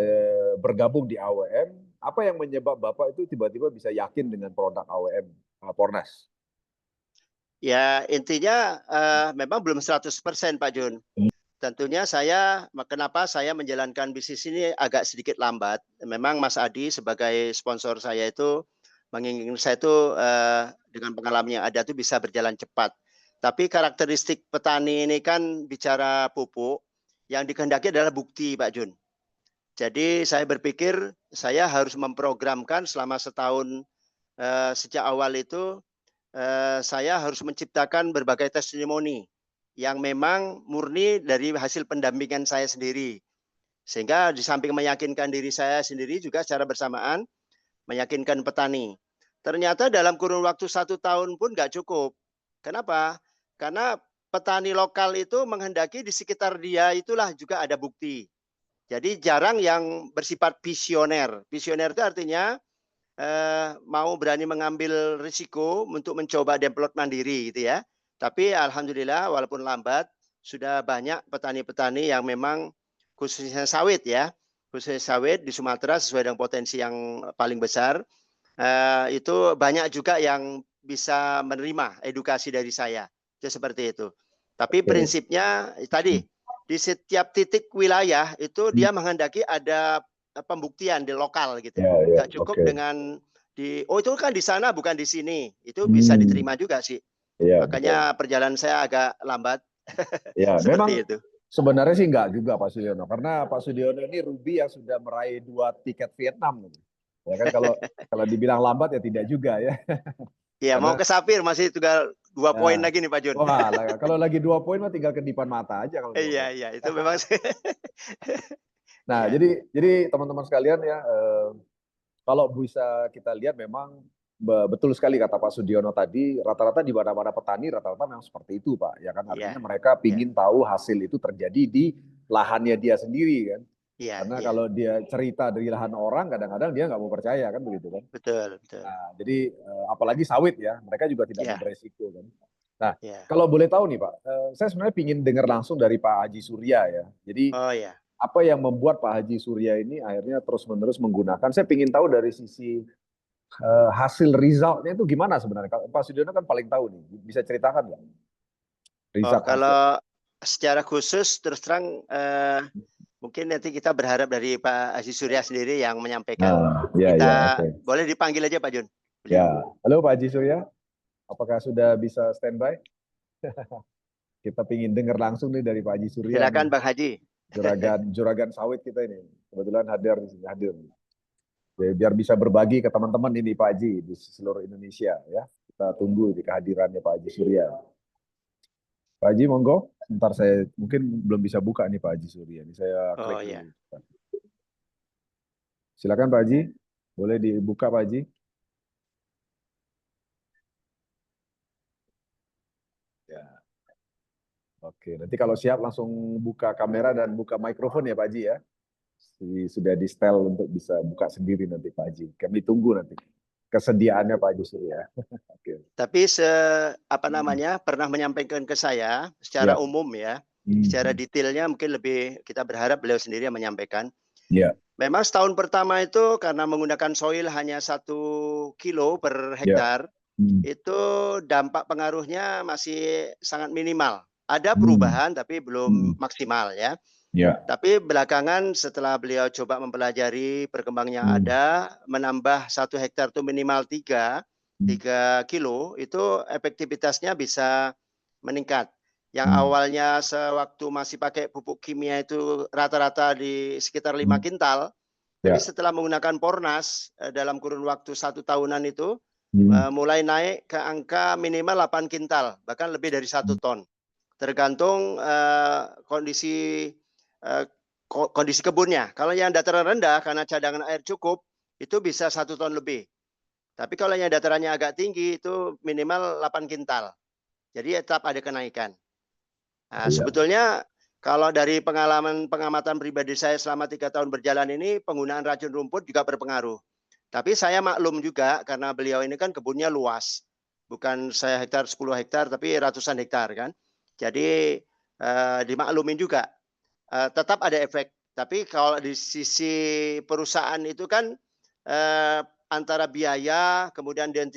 [SPEAKER 1] bergabung di AWM? Apa yang menyebab Bapak itu tiba-tiba bisa yakin dengan produk AWM Pornas?
[SPEAKER 2] Ya, intinya memang belum 100% Pak Jun. Tentunya kenapa saya menjalankan bisnis ini agak sedikit lambat. Memang Mas Adi sebagai sponsor saya itu menginginkan saya itu dengan pengalaman yang ada itu bisa berjalan cepat. Tapi karakteristik petani ini kan bicara pupuk, yang dikehendaki adalah bukti Pak Jun. Jadi saya berpikir saya harus memprogramkan selama setahun sejak awal itu saya harus menciptakan berbagai testimoni yang memang murni dari hasil pendampingan saya sendiri. Sehingga di samping meyakinkan diri saya sendiri juga secara bersamaan meyakinkan petani. Ternyata dalam kurun waktu 1 tahun pun nggak cukup. Kenapa? Karena petani lokal itu menghendaki di sekitar dia itulah juga ada bukti. Jadi jarang yang bersifat visioner. Visioner itu artinya mau berani mengambil risiko untuk mencoba develop mandiri gitu ya. Tapi alhamdulillah walaupun lambat sudah banyak petani-petani yang memang khususnya sawit ya, khususnya sawit di Sumatera sesuai dengan potensi yang paling besar. Itu banyak juga yang bisa menerima edukasi dari saya. Itu seperti itu. Tapi prinsipnya tadi di setiap titik wilayah itu dia menghendaki ada pembuktian di lokal gitu. Nggak cukup dengan itu kan di sana bukan di sini. Itu bisa diterima juga sih.
[SPEAKER 1] Ya,
[SPEAKER 2] makanya perjalanan saya agak lambat.
[SPEAKER 1] Ya, memang
[SPEAKER 2] itu.
[SPEAKER 1] Sebenarnya sih enggak juga Pak Sudiono, karena Pak Sudiono ini Ruby yang sudah meraih 2 tiket Vietnam. Ya kan kalau dibilang lambat ya tidak juga ya.
[SPEAKER 2] Ya, mau ke Sapir masih tinggal 2 poin lagi nih Pak Jun.
[SPEAKER 1] Wah, kalau lagi 2 poin mah tinggal kedipan mata aja kalau.
[SPEAKER 2] Iya, iya, itu memang.
[SPEAKER 1] Nah, jadi teman-teman sekalian ya, kalau bisa kita lihat memang betul sekali kata Pak Sudiono tadi, rata-rata di mana-mana petani rata-rata memang seperti itu Pak. Ya kan
[SPEAKER 2] Iya,
[SPEAKER 1] artinya mereka
[SPEAKER 2] iya,
[SPEAKER 1] pingin tahu hasil itu terjadi di lahannya dia sendiri kan.
[SPEAKER 2] iya,
[SPEAKER 1] Karena
[SPEAKER 2] iya,
[SPEAKER 1] kalau dia cerita dari lahan orang, kadang-kadang dia nggak mau percaya kan begitu kan.
[SPEAKER 2] betul, betul.
[SPEAKER 1] Nah, jadi apalagi sawit ya, mereka juga tidak mau
[SPEAKER 2] Iya,
[SPEAKER 1] beresiko kan. Nah,
[SPEAKER 2] iya.
[SPEAKER 1] kalau boleh tahu nih Pak, saya sebenarnya ingin dengar langsung dari Pak Haji Surya ya. Jadi
[SPEAKER 2] Oh ya.
[SPEAKER 1] apa yang membuat Pak Haji Surya ini akhirnya terus-menerus menggunakan? Saya ingin tahu dari sisi hasil resultnya itu gimana sebenarnya? Kalau Pak Sudiono kan paling tahu nih, bisa ceritakan nggak?
[SPEAKER 2] Oh,
[SPEAKER 1] Result hasil.
[SPEAKER 2] kalau secara khusus terus terang mungkin nanti kita berharap dari Pak Haji Surya sendiri yang menyampaikan.
[SPEAKER 1] Nah, ya, ya,
[SPEAKER 2] Kita
[SPEAKER 1] oke.
[SPEAKER 2] boleh dipanggil aja Pak Jun,
[SPEAKER 1] Ya,
[SPEAKER 2] beliau.
[SPEAKER 1] halo Pak Haji Surya, apakah sudah bisa standby? Kita ingin dengar langsung nih dari Pak Haji Surya nih,
[SPEAKER 2] Silakan Bang Haji.
[SPEAKER 1] juragan juragan sawit kita ini. Kebetulan hadir di sini, hadir. Biar bisa berbagi ke teman-teman ini Pak Haji di seluruh Indonesia ya. Kita tunggu di kehadirannya Pak Haji Surya. Pak Haji, monggo. Sebentar saya mungkin belum bisa buka nih Pak Haji Surya. Ini saya
[SPEAKER 2] Oh
[SPEAKER 1] klik
[SPEAKER 2] ya.
[SPEAKER 1] dulu. Silakan Pak Haji. Boleh dibuka Pak Haji? Ya. Oke, nanti kalau siap langsung buka kamera dan buka mikrofon ya Pak Haji ya. Sudah di setel untuk bisa buka sendiri nanti Pak Haji. Kami tunggu nanti kesediaannya Pak Haji Surya. Oke.
[SPEAKER 2] Tapi apa namanya pernah menyampaikan ke saya secara
[SPEAKER 1] Ya.
[SPEAKER 2] umum ya, secara
[SPEAKER 1] Hmm.
[SPEAKER 2] detailnya mungkin lebih kita berharap beliau sendiri yang menyampaikan.
[SPEAKER 1] Ya.
[SPEAKER 2] Memang setahun pertama itu karena menggunakan soil hanya 1 kilo per
[SPEAKER 1] Ya.
[SPEAKER 2] hektar,
[SPEAKER 1] Hmm.
[SPEAKER 2] itu dampak pengaruhnya masih sangat minimal. Ada
[SPEAKER 1] Hmm.
[SPEAKER 2] perubahan tapi
[SPEAKER 1] Hmm.
[SPEAKER 2] belum maksimal ya.
[SPEAKER 1] Ya.
[SPEAKER 2] Tapi belakangan setelah beliau coba mempelajari perkembangan yang
[SPEAKER 1] Hmm.
[SPEAKER 2] ada, menambah 1 hektar itu minimal 3
[SPEAKER 1] Hmm.
[SPEAKER 2] kilo, itu efektivitasnya bisa meningkat. Yang
[SPEAKER 1] Hmm.
[SPEAKER 2] awalnya sewaktu masih pakai pupuk kimia itu rata-rata di sekitar 5
[SPEAKER 1] Hmm.
[SPEAKER 2] kintal, tapi
[SPEAKER 1] Ya.
[SPEAKER 2] setelah menggunakan Pornas dalam kurun waktu 1 tahunan itu
[SPEAKER 1] Hmm.
[SPEAKER 2] mulai naik ke angka minimal 8 kintal, bahkan lebih dari 1 ton. Tergantung kondisi kebunnya. Kalau yang dataran rendah karena cadangan air cukup, itu bisa 1 ton lebih. Tapi kalau yang datarannya agak tinggi itu minimal 8 kintal. Jadi tetap ada kenaikan. Nah,
[SPEAKER 1] Ya.
[SPEAKER 2] sebetulnya kalau dari pengalaman pengamatan pribadi saya selama 3 tahun berjalan ini, penggunaan racun rumput juga berpengaruh. Tapi saya maklum juga karena beliau ini kan kebunnya luas. Bukan saya hektar 10 hektar tapi ratusan hektar kan. Jadi dimaklumin juga. Tetap ada efek. Tapi kalau di sisi perusahaan itu kan antara biaya kemudian dan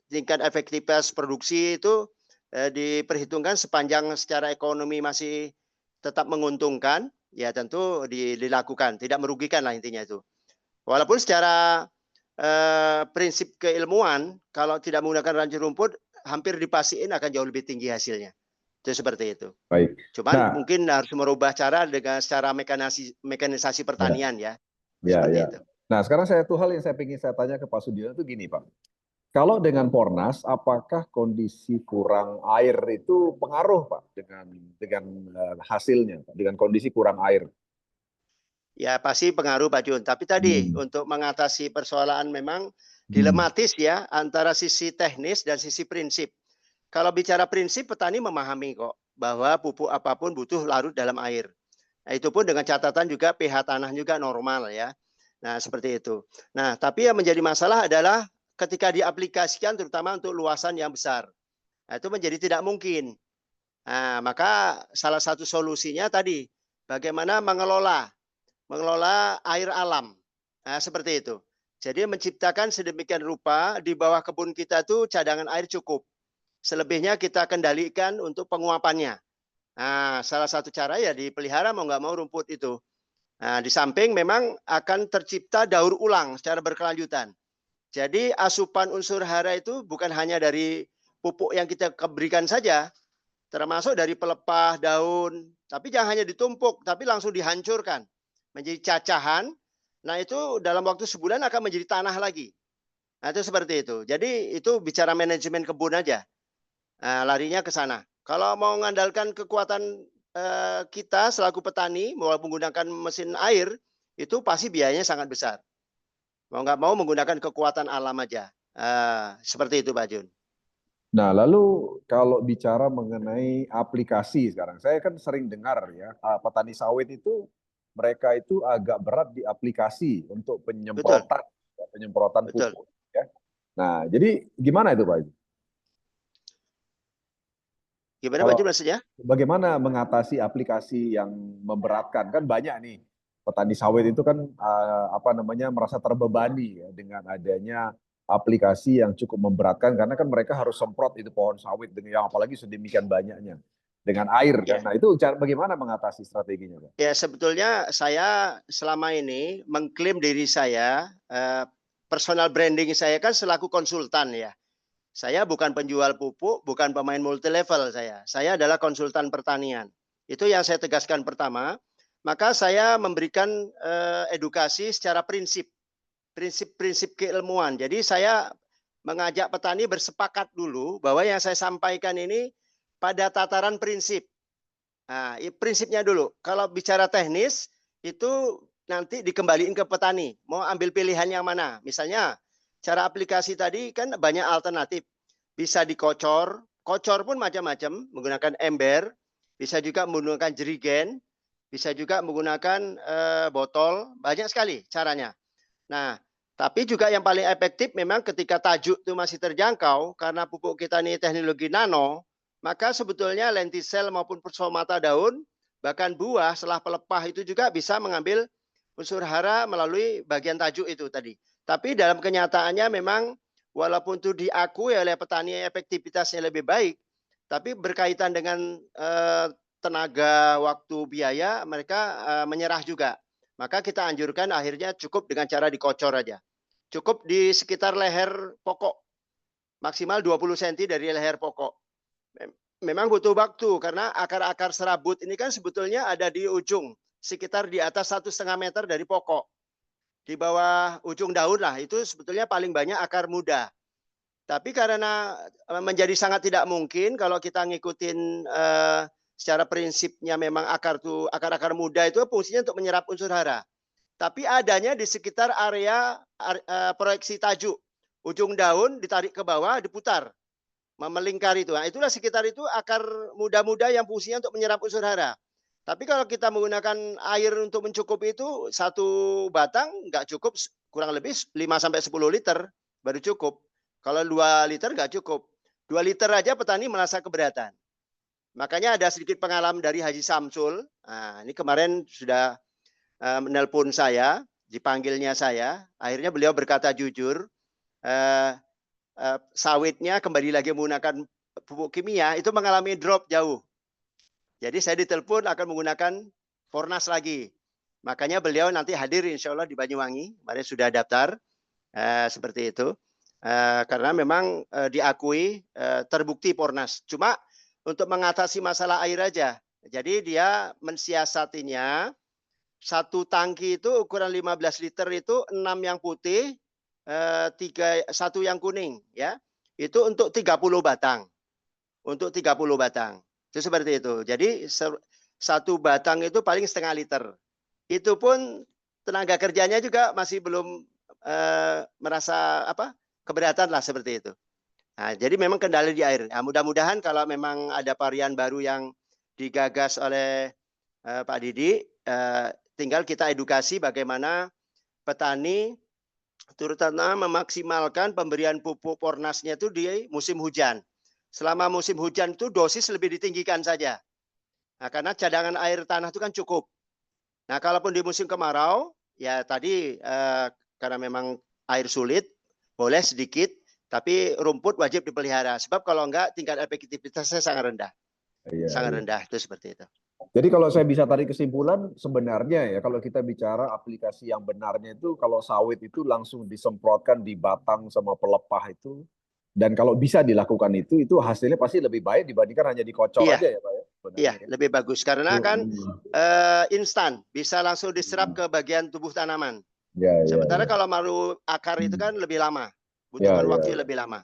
[SPEAKER 2] tingkat efektivitas produksi itu diperhitungkan sepanjang secara ekonomi masih tetap menguntungkan, ya tentu dilakukan, tidak merugikan lah intinya itu. Walaupun secara prinsip keilmuan, kalau tidak menggunakan ranjau rumput, hampir dipastiin akan jauh lebih tinggi hasilnya. Itu seperti itu.
[SPEAKER 1] Baik.
[SPEAKER 2] Cuman
[SPEAKER 1] Nah,
[SPEAKER 2] mungkin harus merubah cara dengan secara mekanisasi
[SPEAKER 1] ya,
[SPEAKER 2] pertanian ya.
[SPEAKER 1] ya,
[SPEAKER 2] Seperti
[SPEAKER 1] ya.
[SPEAKER 2] itu.
[SPEAKER 1] Nah, sekarang satu hal yang saya ingin saya tanya ke Pak Sudiono itu gini, Pak. Kalau dengan Pornas, apakah kondisi kurang air itu pengaruh, Pak, dengan hasilnya, Pak, dengan kondisi kurang air?
[SPEAKER 2] Ya pasti pengaruh Pak Jun. Tapi tadi
[SPEAKER 1] Hmm.
[SPEAKER 2] untuk mengatasi persoalan memang
[SPEAKER 1] Hmm.
[SPEAKER 2] dilematis ya antara sisi teknis dan sisi prinsip. Kalau bicara prinsip petani memahami kok bahwa pupuk apapun butuh larut dalam air. Nah, itu pun dengan catatan juga pH tanah juga normal ya. Nah, seperti itu. Nah, tapi yang menjadi masalah adalah ketika diaplikasikan terutama untuk luasan yang besar. Nah, itu menjadi tidak mungkin. Nah, maka salah satu solusinya tadi bagaimana mengelola air alam. Nah, seperti itu. Jadi menciptakan sedemikian rupa di bawah kebun kita tuh cadangan air cukup. Selebihnya kita kendalikan untuk penguapannya. Nah, salah satu cara ya dipelihara mau nggak mau rumput itu. Nah, di samping memang akan tercipta daur ulang secara berkelanjutan. Jadi asupan unsur hara itu bukan hanya dari pupuk yang kita berikan saja, termasuk dari pelepah, daun, tapi jangan hanya ditumpuk, tapi langsung dihancurkan menjadi cacahan. Nah, itu dalam waktu sebulan akan menjadi tanah lagi. Nah, itu seperti itu. Jadi itu bicara manajemen kebun aja. Nah, larinya ke sana. Kalau mau mengandalkan kekuatan kita selaku petani, mau menggunakan mesin air, itu pasti biayanya sangat besar. Mau nggak mau menggunakan kekuatan alam aja. Seperti itu Pak Jun.
[SPEAKER 1] Nah, lalu kalau bicara mengenai aplikasi sekarang, saya kan sering dengar ya, petani sawit itu mereka itu agak berat di aplikasi untuk
[SPEAKER 2] Betul,
[SPEAKER 1] penyemprotan
[SPEAKER 2] betul.
[SPEAKER 1] pupuk. Ya. Nah, jadi gimana itu Pak Haji?
[SPEAKER 2] Gimana Pak
[SPEAKER 1] Kalau
[SPEAKER 2] Jun maksudnya?
[SPEAKER 1] bagaimana mengatasi aplikasi yang memberatkan? Kan banyak nih petani sawit itu kan apa namanya merasa terbebani ya dengan adanya aplikasi yang cukup memberatkan karena kan mereka harus semprot itu pohon sawit dengan yang apalagi sedemikian banyaknya dengan air kan.
[SPEAKER 2] Ya.
[SPEAKER 1] Nah, itu bagaimana mengatasi strateginya, Pak?
[SPEAKER 2] Ya, sebetulnya saya selama ini mengklaim diri saya, personal branding saya kan selaku konsultan ya. Saya bukan penjual pupuk, bukan pemain multi level saya. Saya adalah konsultan pertanian. Itu yang saya tegaskan pertama. Maka saya memberikan edukasi secara prinsip keilmuan. Jadi saya mengajak petani bersepakat dulu bahwa yang saya sampaikan ini pada tataran prinsip. Nah, prinsipnya dulu. Kalau bicara teknis itu nanti dikembaliin ke petani. Mau ambil pilihan yang mana? Misalnya cara aplikasi tadi kan banyak alternatif. Bisa dikocor, kocor pun macam-macam menggunakan ember, bisa juga menggunakan jerigen, bisa juga menggunakan botol, banyak sekali caranya. Nah, tapi juga yang paling efektif memang ketika tajuk itu masih terjangkau karena pupuk kita ini teknologi nano, maka sebetulnya lentisel maupun persomata daun, bahkan buah setelah pelepah itu juga bisa mengambil unsur hara melalui bagian tajuk itu tadi. Tapi dalam kenyataannya memang walaupun itu diakui oleh petani efektivitasnya lebih baik, tapi berkaitan dengan tenaga, waktu, biaya, mereka menyerah juga. Maka kita anjurkan akhirnya cukup dengan cara dikocor aja. Cukup di sekitar leher pokok, maksimal 20 cm dari leher pokok. Memang butuh waktu karena akar-akar serabut ini kan sebetulnya ada di ujung, sekitar di atas 1,5 meter dari pokok. Di bawah ujung daun lah, itu sebetulnya paling banyak akar muda. Tapi karena menjadi sangat tidak mungkin kalau kita ngikutin secara prinsipnya memang akar-akar muda itu fungsinya untuk menyerap unsur hara. Tapi adanya di sekitar area proyeksi tajuk. Ujung daun ditarik ke bawah, diputar. Melingkar itu. Nah, itulah sekitar itu akar muda-muda yang fungsinya untuk menyerap unsur hara. Tapi kalau kita menggunakan air untuk mencukupi itu, satu batang nggak cukup, kurang lebih 5-10 liter baru cukup. Kalau 2 liter nggak cukup. 2 liter aja petani merasa keberatan. Makanya ada sedikit pengalaman dari Haji Samsul. Nah, ini kemarin sudah menelpon saya, dipanggilnya saya. Akhirnya beliau berkata jujur, sawitnya kembali lagi menggunakan pupuk kimia itu mengalami drop jauh. Jadi saya ditelepon akan menggunakan Fornas lagi. Makanya beliau nanti hadir insya Allah di Banyuwangi. Kemarin sudah daftar seperti itu. Karena memang diakui terbukti Fornas. Cuma untuk mengatasi masalah air aja. Jadi dia mensiasatinya, satu tangki itu ukuran 15 liter itu 6 yang putih, 1 yang kuning ya. Itu untuk 30 batang. Untuk 30 batang. Itu seperti itu. Jadi satu batang itu paling setengah liter. Itu pun tenaga kerjanya juga masih belum merasa keberatan lah seperti itu. Nah, jadi memang kendali di air. Nah, mudah-mudahan kalau memang ada varian baru yang digagas oleh Pak Didi, tinggal kita edukasi bagaimana petani terutama memaksimalkan pemberian pupuk Fornasnya itu di musim hujan. Selama musim hujan itu dosis lebih ditinggikan saja. Nah, karena cadangan air tanah itu kan cukup. Nah, kalaupun di musim kemarau, ya tadi karena memang air sulit, boleh sedikit, tapi rumput wajib dipelihara. Sebab kalau enggak, tingkat efektivitasnya sangat rendah.
[SPEAKER 1] Iya,
[SPEAKER 2] Sangat
[SPEAKER 1] iya.
[SPEAKER 2] rendah, itu seperti itu.
[SPEAKER 1] Jadi kalau saya bisa tarik kesimpulan, sebenarnya ya kalau kita bicara aplikasi yang benarnya itu kalau sawit itu langsung disemprotkan di batang sama pelepah itu, dan kalau bisa dilakukan itu hasilnya pasti lebih baik dibandingkan hanya dikocor
[SPEAKER 2] Iya,
[SPEAKER 1] aja ya Pak ya.
[SPEAKER 2] iya,
[SPEAKER 1] Sebenarnya.
[SPEAKER 2] lebih bagus. Karena kan
[SPEAKER 1] Hmm.
[SPEAKER 2] instan, bisa langsung diserap ke bagian tubuh tanaman.
[SPEAKER 1] Ya, ya,
[SPEAKER 2] Sementara
[SPEAKER 1] ya.
[SPEAKER 2] kalau maru akar itu kan
[SPEAKER 1] Hmm.
[SPEAKER 2] lebih lama,
[SPEAKER 1] Ya,
[SPEAKER 2] butuhkan
[SPEAKER 1] ya,
[SPEAKER 2] waktu
[SPEAKER 1] ya.
[SPEAKER 2] lebih lama.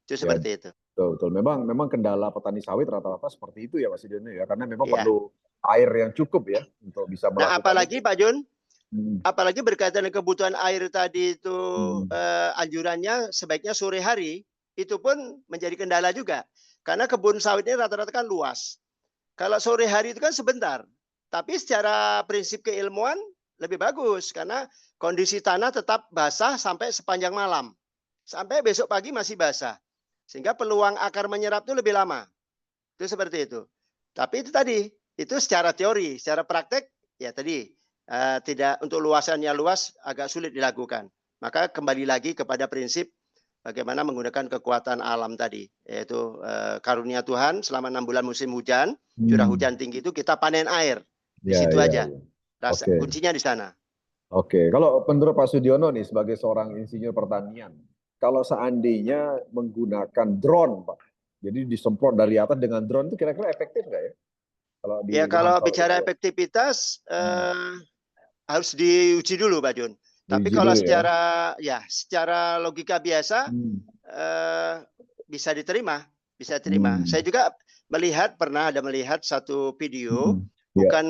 [SPEAKER 2] Itu
[SPEAKER 1] Ya,
[SPEAKER 2] seperti itu.
[SPEAKER 1] betul, betul. Memang kendala petani sawit rata-rata seperti itu ya Mas Idiono ya, karena memang
[SPEAKER 2] Iya.
[SPEAKER 1] perlu air yang cukup ya untuk bisa
[SPEAKER 2] Nah,
[SPEAKER 1] melakukan itu.
[SPEAKER 2] apalagi Pak Jun, apalagi berkaitan dengan kebutuhan air tadi itu, anjurannya sebaiknya sore hari, itu pun menjadi kendala juga. Karena kebun sawit ini rata-rata kan luas. Kalau sore hari itu kan sebentar, tapi secara prinsip keilmuan lebih bagus karena kondisi tanah tetap basah sampai sepanjang malam. Sampai besok pagi masih basah. Sehingga peluang akar menyerap itu lebih lama. Itu seperti itu. Tapi itu tadi, itu secara teori, secara praktek ya tadi tidak, untuk luasannya luas agak sulit dilakukan. Maka kembali lagi kepada prinsip bagaimana menggunakan kekuatan alam tadi, yaitu karunia Tuhan selama 6 bulan musim hujan, curah hujan tinggi itu kita panen air. Di
[SPEAKER 1] Ya,
[SPEAKER 2] situ
[SPEAKER 1] ya,
[SPEAKER 2] aja.
[SPEAKER 1] ya. Oke.
[SPEAKER 2] Kuncinya di sana.
[SPEAKER 1] Oke, kalau menurut Pak Sudiono nih sebagai seorang insinyur pertanian, kalau seandainya menggunakan drone, Pak, jadi disemprot dari atas dengan drone itu kira-kira efektif nggak ya? Kalau di
[SPEAKER 2] Ya
[SPEAKER 1] lahan
[SPEAKER 2] kalau
[SPEAKER 1] sawit
[SPEAKER 2] bicara
[SPEAKER 1] itu?
[SPEAKER 2] efektivitas harus diuji dulu, Pak Jun. Tapi
[SPEAKER 1] Diuji
[SPEAKER 2] kalau
[SPEAKER 1] dulu ya.
[SPEAKER 2] secara logika biasa bisa diterima, bisa diterima. Saya juga pernah melihat satu video,
[SPEAKER 1] Ya.
[SPEAKER 2] bukan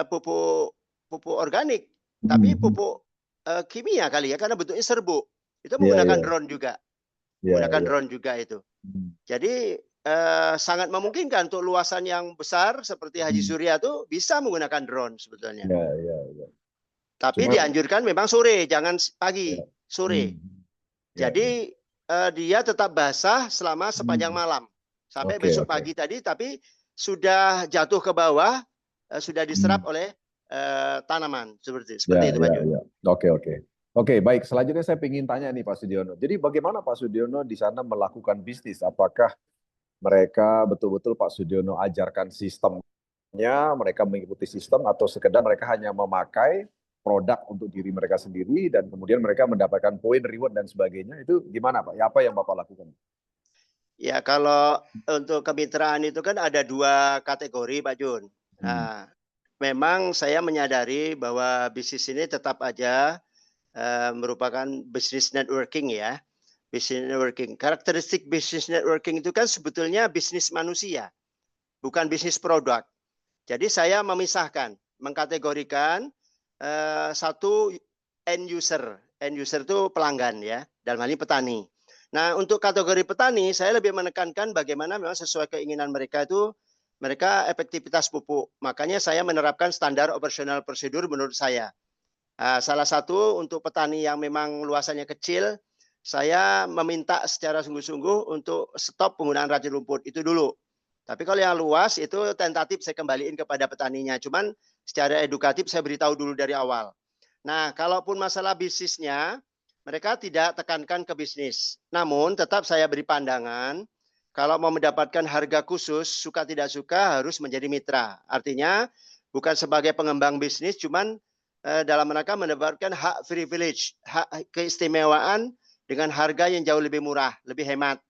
[SPEAKER 2] pupuk organik, tapi pupuk kimia kali ya, karena bentuknya serbuk. Itu
[SPEAKER 1] Ya,
[SPEAKER 2] menggunakan
[SPEAKER 1] ya,
[SPEAKER 2] drone juga,
[SPEAKER 1] ya, ya.
[SPEAKER 2] itu. Jadi sangat memungkinkan untuk luasan yang besar seperti Haji Surya itu bisa menggunakan drone sebetulnya.
[SPEAKER 1] Ya, ya, ya.
[SPEAKER 2] Tapi
[SPEAKER 1] Cuma,
[SPEAKER 2] dianjurkan memang sore, jangan pagi,
[SPEAKER 1] ya.
[SPEAKER 2] sore.
[SPEAKER 1] Ya, ya.
[SPEAKER 2] Jadi dia tetap basah selama sepanjang malam sampai
[SPEAKER 1] Oke,
[SPEAKER 2] besok
[SPEAKER 1] oke.
[SPEAKER 2] pagi tadi, tapi sudah jatuh ke bawah, sudah diserap oleh tanaman seperti
[SPEAKER 1] Ya,
[SPEAKER 2] itu, Pak
[SPEAKER 1] ya,
[SPEAKER 2] Jun.
[SPEAKER 1] ya. Oke, oke. Oke, baik. Selanjutnya saya ingin tanya nih Pak Sudiono. Jadi bagaimana Pak Sudiono di sana melakukan bisnis? Apakah mereka betul-betul Pak Sudiono ajarkan sistemnya, mereka mengikuti sistem, atau sekedar mereka hanya memakai produk untuk diri mereka sendiri dan kemudian mereka mendapatkan poin, reward dan sebagainya? Itu gimana Pak? Ya, apa yang Bapak lakukan?
[SPEAKER 2] Ya kalau untuk kemitraan itu kan ada 2 kategori, Pak Jun. Nah, memang saya menyadari bahwa bisnis ini tetap aja merupakan bisnis networking ya. Bisnis networking. Karakteristik bisnis networking itu kan sebetulnya bisnis manusia, bukan bisnis produk. Jadi saya memisahkan, mengkategorikan satu end user. End user itu pelanggan ya, dalam hal ini petani. Nah, untuk kategori petani, saya lebih menekankan bagaimana memang sesuai keinginan mereka itu, mereka efektivitas pupuk. Makanya saya menerapkan standar operasional prosedur menurut saya. Salah satu untuk petani yang memang luasannya kecil, saya meminta secara sungguh-sungguh untuk stop penggunaan racun rumput, itu dulu. Tapi kalau yang luas itu tentatif saya kembaliin kepada petaninya. Cuman secara edukatif saya beritahu dulu dari awal. Nah, kalaupun masalah bisnisnya, mereka tidak tekankan ke bisnis. Namun tetap saya beri pandangan, kalau mau mendapatkan harga khusus, suka tidak suka harus menjadi mitra. Artinya bukan sebagai pengembang bisnis, cuman dalam rangka mendapatkan hak privilege, hak keistimewaan dengan harga yang jauh lebih murah, lebih hemat.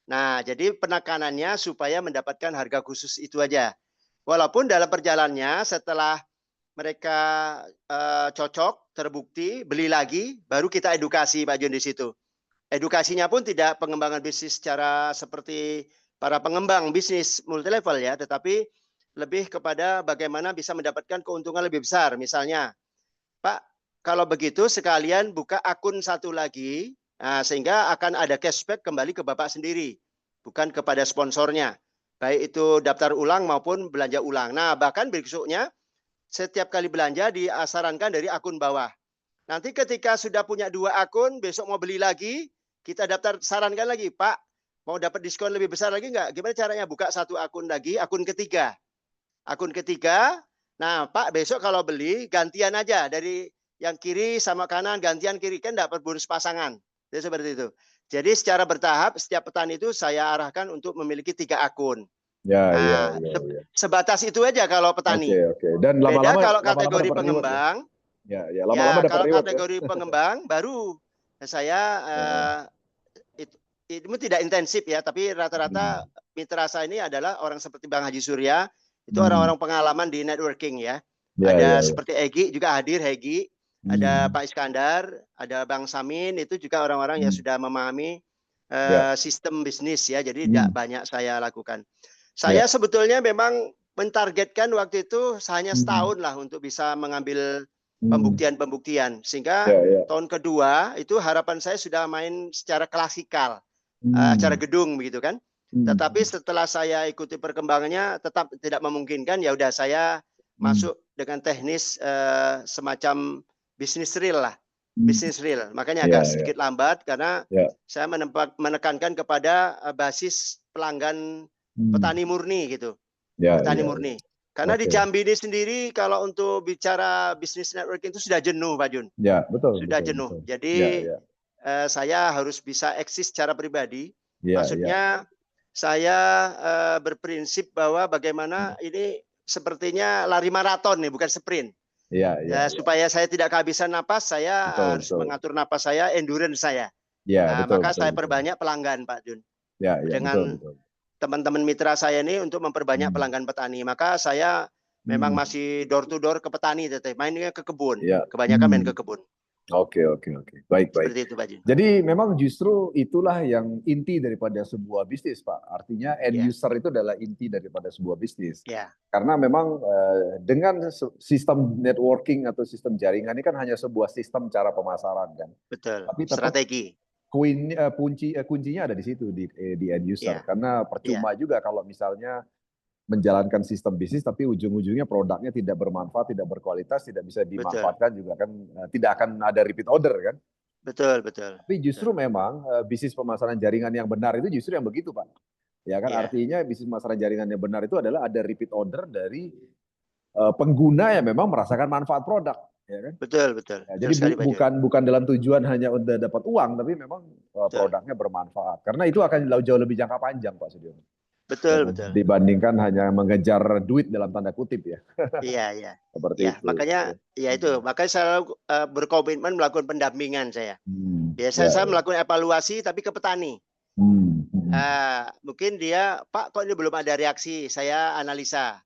[SPEAKER 2] Nah, jadi penekanannya supaya mendapatkan harga khusus itu aja. Walaupun dalam perjalanannya setelah mereka cocok, terbukti, beli lagi, baru kita edukasi Pak Jun di situ. Edukasinya pun tidak pengembangan bisnis secara seperti para pengembang bisnis multi level ya, tetapi lebih kepada bagaimana bisa mendapatkan keuntungan lebih besar. Misalnya, Pak, kalau begitu sekalian buka akun satu lagi, sehingga akan ada cashback kembali ke Bapak sendiri, bukan kepada sponsornya. Baik itu daftar ulang maupun belanja ulang. Nah, bahkan besoknya setiap kali belanja disarankan dari akun bawah. Nanti ketika sudah punya 2 akun, besok mau beli lagi, kita daftar sarankan lagi, Pak, mau dapat diskon lebih besar lagi nggak? Gimana caranya? Buka satu akun lagi, akun ketiga. Akun ketiga, nah Pak besok kalau beli gantian aja dari yang kiri sama kanan, gantian kiri, kan dapat bonus pasangan. Jadi seperti itu. Jadi secara bertahap setiap petani itu saya arahkan untuk memiliki 3 akun.
[SPEAKER 1] Ya, ya,
[SPEAKER 2] Nah,
[SPEAKER 1] ya, ya.
[SPEAKER 2] sebatas itu aja kalau
[SPEAKER 1] Oke,
[SPEAKER 2] petani.
[SPEAKER 1] oke. Dan
[SPEAKER 2] Beda
[SPEAKER 1] lama-lama
[SPEAKER 2] kalau
[SPEAKER 1] lama-lama
[SPEAKER 2] kategori
[SPEAKER 1] dapat reward ya.
[SPEAKER 2] pengembang,
[SPEAKER 1] Ya, ya, lama-lama
[SPEAKER 2] ya
[SPEAKER 1] dapat
[SPEAKER 2] kalau
[SPEAKER 1] reward ya.
[SPEAKER 2] kategori pengembang baru saya itu tidak intensif ya, tapi rata-rata mitra saya ini adalah orang seperti Bang Haji Surya, itu orang-orang pengalaman di networking ya.
[SPEAKER 1] Ya, ya,
[SPEAKER 2] Ada
[SPEAKER 1] ya.
[SPEAKER 2] seperti Egi juga hadir, Hegi, ada Pak Iskandar, ada Bang Samin, itu juga orang-orang yang sudah memahami
[SPEAKER 1] Ya.
[SPEAKER 2] sistem bisnis ya, jadi tidak banyak saya lakukan. Saya
[SPEAKER 1] Ya.
[SPEAKER 2] sebetulnya memang mentargetkan waktu itu hanya setahun lah untuk bisa mengambil pembuktian-pembuktian. Sehingga
[SPEAKER 1] Ya, ya.
[SPEAKER 2] tahun kedua itu harapan saya sudah main secara klasikal, secara gedung begitu kan. Tetapi setelah saya ikuti perkembangannya tetap tidak memungkinkan, ya udah saya masuk dengan teknis semacam bisnis real lah. Bisnis real. Makanya agak sedikit lambat karena saya menekankan kepada basis pelanggan petani murni gitu. Petani murni. Karena di Jambi ini sendiri kalau untuk bicara bisnis networking itu sudah jenuh, Pak Jun.
[SPEAKER 1] Ya, betul.
[SPEAKER 2] Sudah
[SPEAKER 1] betul,
[SPEAKER 2] jenuh.
[SPEAKER 1] betul.
[SPEAKER 2] Jadi saya harus bisa eksis secara pribadi. Maksudnya saya berprinsip bahwa bagaimana ini sepertinya lari maraton nih, bukan sprint. Supaya saya tidak kehabisan napas, saya harus mengatur napas saya, endurance saya. Maka saya perbanyak pelanggan, Pak Jun. Dengan teman-teman mitra saya ini untuk memperbanyak pelanggan petani. Maka saya memang masih door to door ke petani, mainnya ke kebun. Kebanyakan main ke kebun.
[SPEAKER 1] Oke. Baik.
[SPEAKER 2] Seperti itu, Pak Jun.
[SPEAKER 1] Jadi memang justru itulah yang inti daripada sebuah bisnis, Pak. Artinya end user itu adalah inti daripada sebuah bisnis. Karena memang dengan sistem networking atau sistem jaringan ini kan hanya sebuah sistem cara pemasaran kan.
[SPEAKER 2] Betul.
[SPEAKER 1] Tapi
[SPEAKER 2] strategi.
[SPEAKER 1] Kuncinya ada di situ di end user. Karena percuma juga kalau misalnya menjalankan sistem bisnis tapi ujung-ujungnya produknya tidak bermanfaat, tidak berkualitas, tidak bisa dimanfaatkan juga kan, tidak akan ada repeat order kan.
[SPEAKER 2] Betul.
[SPEAKER 1] Tapi justru memang bisnis pemasaran jaringan yang benar itu justru yang begitu, Pak. Ya kan, artinya bisnis pemasaran jaringan yang benar itu adalah ada repeat order dari pengguna yang memang merasakan manfaat produk. Ya kan?
[SPEAKER 2] Betul.
[SPEAKER 1] Ya, jadi bukan dalam tujuan hanya untuk dapat uang, tapi memang produknya bermanfaat. Karena itu akan jauh lebih jangka panjang, Pak Sudiono.
[SPEAKER 2] Betul.
[SPEAKER 1] Dibandingkan hanya mengejar duit dalam tanda kutip ya.
[SPEAKER 2] Iya.
[SPEAKER 1] Seperti itu.
[SPEAKER 2] Makanya makanya saya berkomitmen melakukan pendampingan saya. Biasanya saya melakukan evaluasi tapi ke petani. Mungkin dia, Pak, kok ini belum ada reaksi. Saya analisa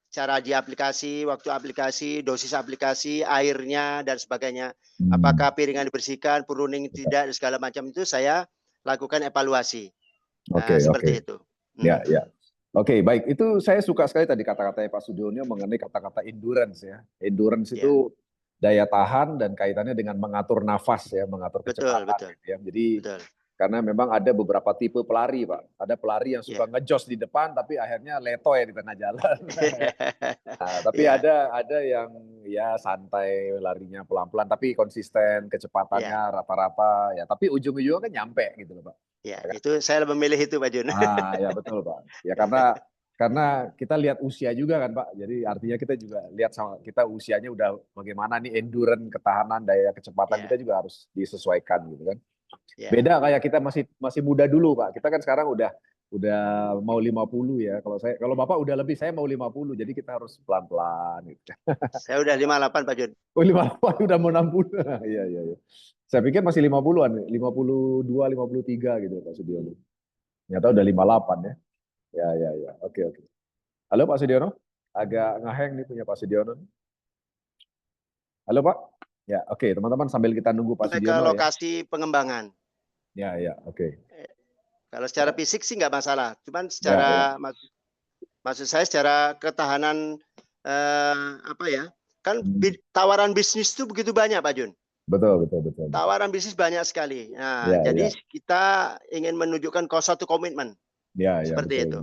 [SPEAKER 2] cara di aplikasi, waktu aplikasi, dosis aplikasi, airnya dan sebagainya. Apakah piringan dibersihkan, pruning tidak, segala macam itu saya lakukan evaluasi. Seperti itu.
[SPEAKER 1] Ya. Oke, baik. Itu saya suka sekali tadi kata-katanya Pak Sudiono mengenai kata-kata endurance ya. Endurance itu daya tahan dan kaitannya dengan mengatur nafas ya, mengatur kecepatan.
[SPEAKER 2] Betul.
[SPEAKER 1] Gitu ya. Jadi karena memang ada beberapa tipe pelari, Pak. Ada pelari yang suka ngejos di depan tapi akhirnya letoy di tengah jalan. Tapi ada yang ya santai larinya pelan-pelan tapi konsisten kecepatannya rata-rata ya. Tapi ujung-ujungnya kan nyampe gitu loh, Pak.
[SPEAKER 2] Ya, itu saya memilih itu, Pak Jun.
[SPEAKER 1] Ya betul, Pak. Ya karena kita lihat usia juga kan, Pak. Jadi artinya kita juga lihat sama kita usianya udah bagaimana nih endurance, ketahanan, daya kecepatan kita juga harus disesuaikan gitu kan. Beda kayak kita masih muda dulu, Pak. Kita kan sekarang udah mau 50 ya. Kalau Bapak udah lebih, saya mau 50. Jadi kita harus pelan-pelan gitu.
[SPEAKER 2] Saya udah 58, Pak Jun.
[SPEAKER 1] Oh, 58 udah mau 60. Iya. Saya pikir masih 50-an, 52, 53 gitu Pak Sudiono. Ternyata udah 58 ya. Ya. Oke. Halo Pak Sudiono. Agak ngeheng nih punya Pak Sudiono. Halo Pak. Ya, oke, teman-teman sambil kita nunggu Pak Sudiono
[SPEAKER 2] ke lokasi pengembangan.
[SPEAKER 1] Ya, oke.
[SPEAKER 2] Kalau secara fisik sih nggak masalah. Cuman secara maksud saya secara ketahanan kan tawaran bisnis itu begitu banyak, Pak Jun.
[SPEAKER 1] Betul.
[SPEAKER 2] Tawaran bisnis banyak sekali. Nah, jadi kita ingin menunjukkan satu komitmen. Seperti itu.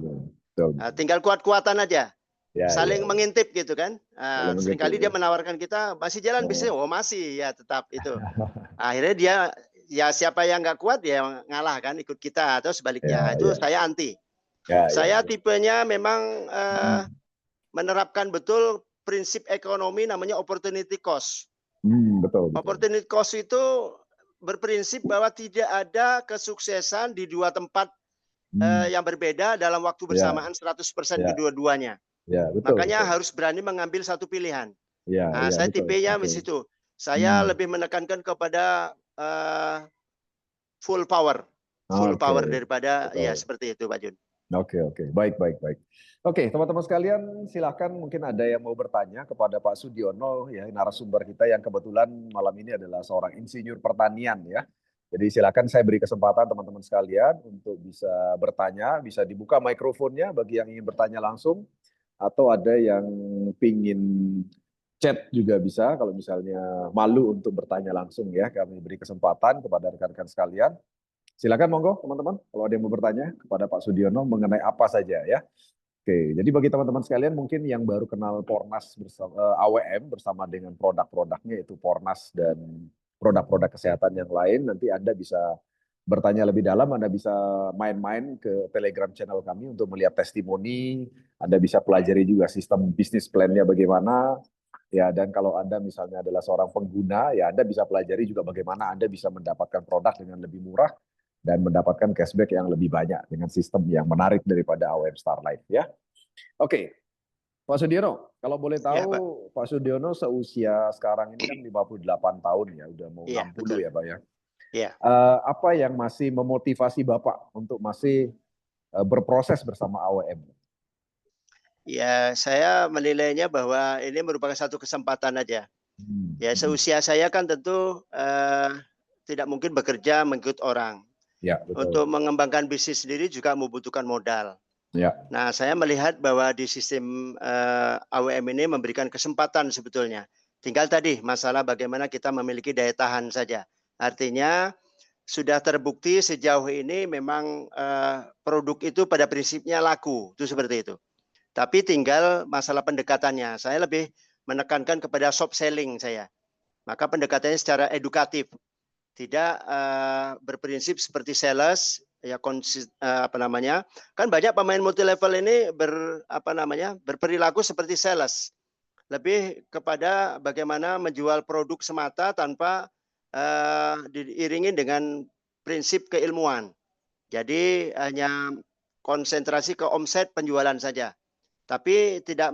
[SPEAKER 1] Betul.
[SPEAKER 2] Nah, tinggal kuat-kuatan aja. Saling mengintip gitu kan. Seringkali dia menawarkan kita masih jalan bisnis, masih ya tetap itu. Akhirnya dia siapa yang nggak kuat ya ngalah kan ikut kita atau sebaliknya. Itu saya anti. Saya tipenya memang menerapkan betul prinsip ekonomi namanya opportunity cost.
[SPEAKER 1] Betul.
[SPEAKER 2] Opportunity cost itu berprinsip bahwa tidak ada kesuksesan di dua tempat yang berbeda dalam waktu bersamaan 100% kedua-duanya. Makanya harus berani mengambil satu pilihan. Saya tipenya di situ. Saya lebih menekankan kepada full power daripada seperti itu, Pak Jun.
[SPEAKER 1] Oke. Baik. Oke, teman-teman sekalian, silakan mungkin ada yang mau bertanya kepada Pak Sudiono ya, narasumber kita yang kebetulan malam ini adalah seorang insinyur pertanian ya. Jadi silakan saya beri kesempatan teman-teman sekalian untuk bisa bertanya, bisa dibuka mikrofonnya bagi yang ingin bertanya langsung. Atau ada yang pingin chat juga bisa kalau misalnya malu untuk bertanya langsung ya. Kami beri kesempatan kepada rekan-rekan sekalian. Silakan monggo teman-teman kalau ada yang mau bertanya kepada Pak Sudiono mengenai apa saja ya. Oke, jadi bagi teman-teman sekalian mungkin yang baru kenal Pornas bersama AWM bersama dengan produk-produknya yaitu Pornas dan produk-produk kesehatan yang lain, nanti Anda bisa bertanya lebih dalam, Anda bisa main-main ke Telegram channel kami untuk melihat testimoni, Anda bisa pelajari juga sistem bisnis plan-nya bagaimana, ya, dan kalau Anda misalnya adalah seorang pengguna, ya Anda bisa pelajari juga bagaimana Anda bisa mendapatkan produk dengan lebih murah dan mendapatkan cashback yang lebih banyak dengan sistem yang menarik daripada AWM Starlight ya. Oke, Pak Sudiono, kalau boleh
[SPEAKER 2] Ya,
[SPEAKER 1] tahu
[SPEAKER 2] Pak.
[SPEAKER 1] Pak Sudiono seusia sekarang ini kan 58 tahun ya, udah mau
[SPEAKER 2] Iya,
[SPEAKER 1] 60
[SPEAKER 2] betul.
[SPEAKER 1] ya Pak ya.
[SPEAKER 2] Iya.
[SPEAKER 1] Apa yang masih memotivasi Bapak untuk masih berproses bersama AWM?
[SPEAKER 2] Ya, saya menilainya bahwa ini merupakan satu kesempatan aja. Ya,
[SPEAKER 1] Hmm.
[SPEAKER 2] seusia saya kan tentu tidak mungkin bekerja mengikut orang.
[SPEAKER 1] Ya, betul.
[SPEAKER 2] Untuk mengembangkan bisnis sendiri juga membutuhkan modal.
[SPEAKER 1] Ya.
[SPEAKER 2] Nah, saya melihat bahwa di sistem AWM ini memberikan kesempatan sebetulnya. Tinggal tadi masalah bagaimana kita memiliki daya tahan saja. Artinya sudah terbukti sejauh ini memang produk itu pada prinsipnya laku, itu seperti itu. Tapi tinggal masalah pendekatannya. Saya lebih menekankan kepada soft selling saya. Maka pendekatannya secara edukatif, tidak berprinsip seperti sales ya apa namanya, kan banyak pemain multi level ini berperilaku seperti sales, lebih kepada bagaimana menjual produk semata tanpa diiringi dengan prinsip keilmuan. Jadi hanya konsentrasi ke omset penjualan saja, tapi tidak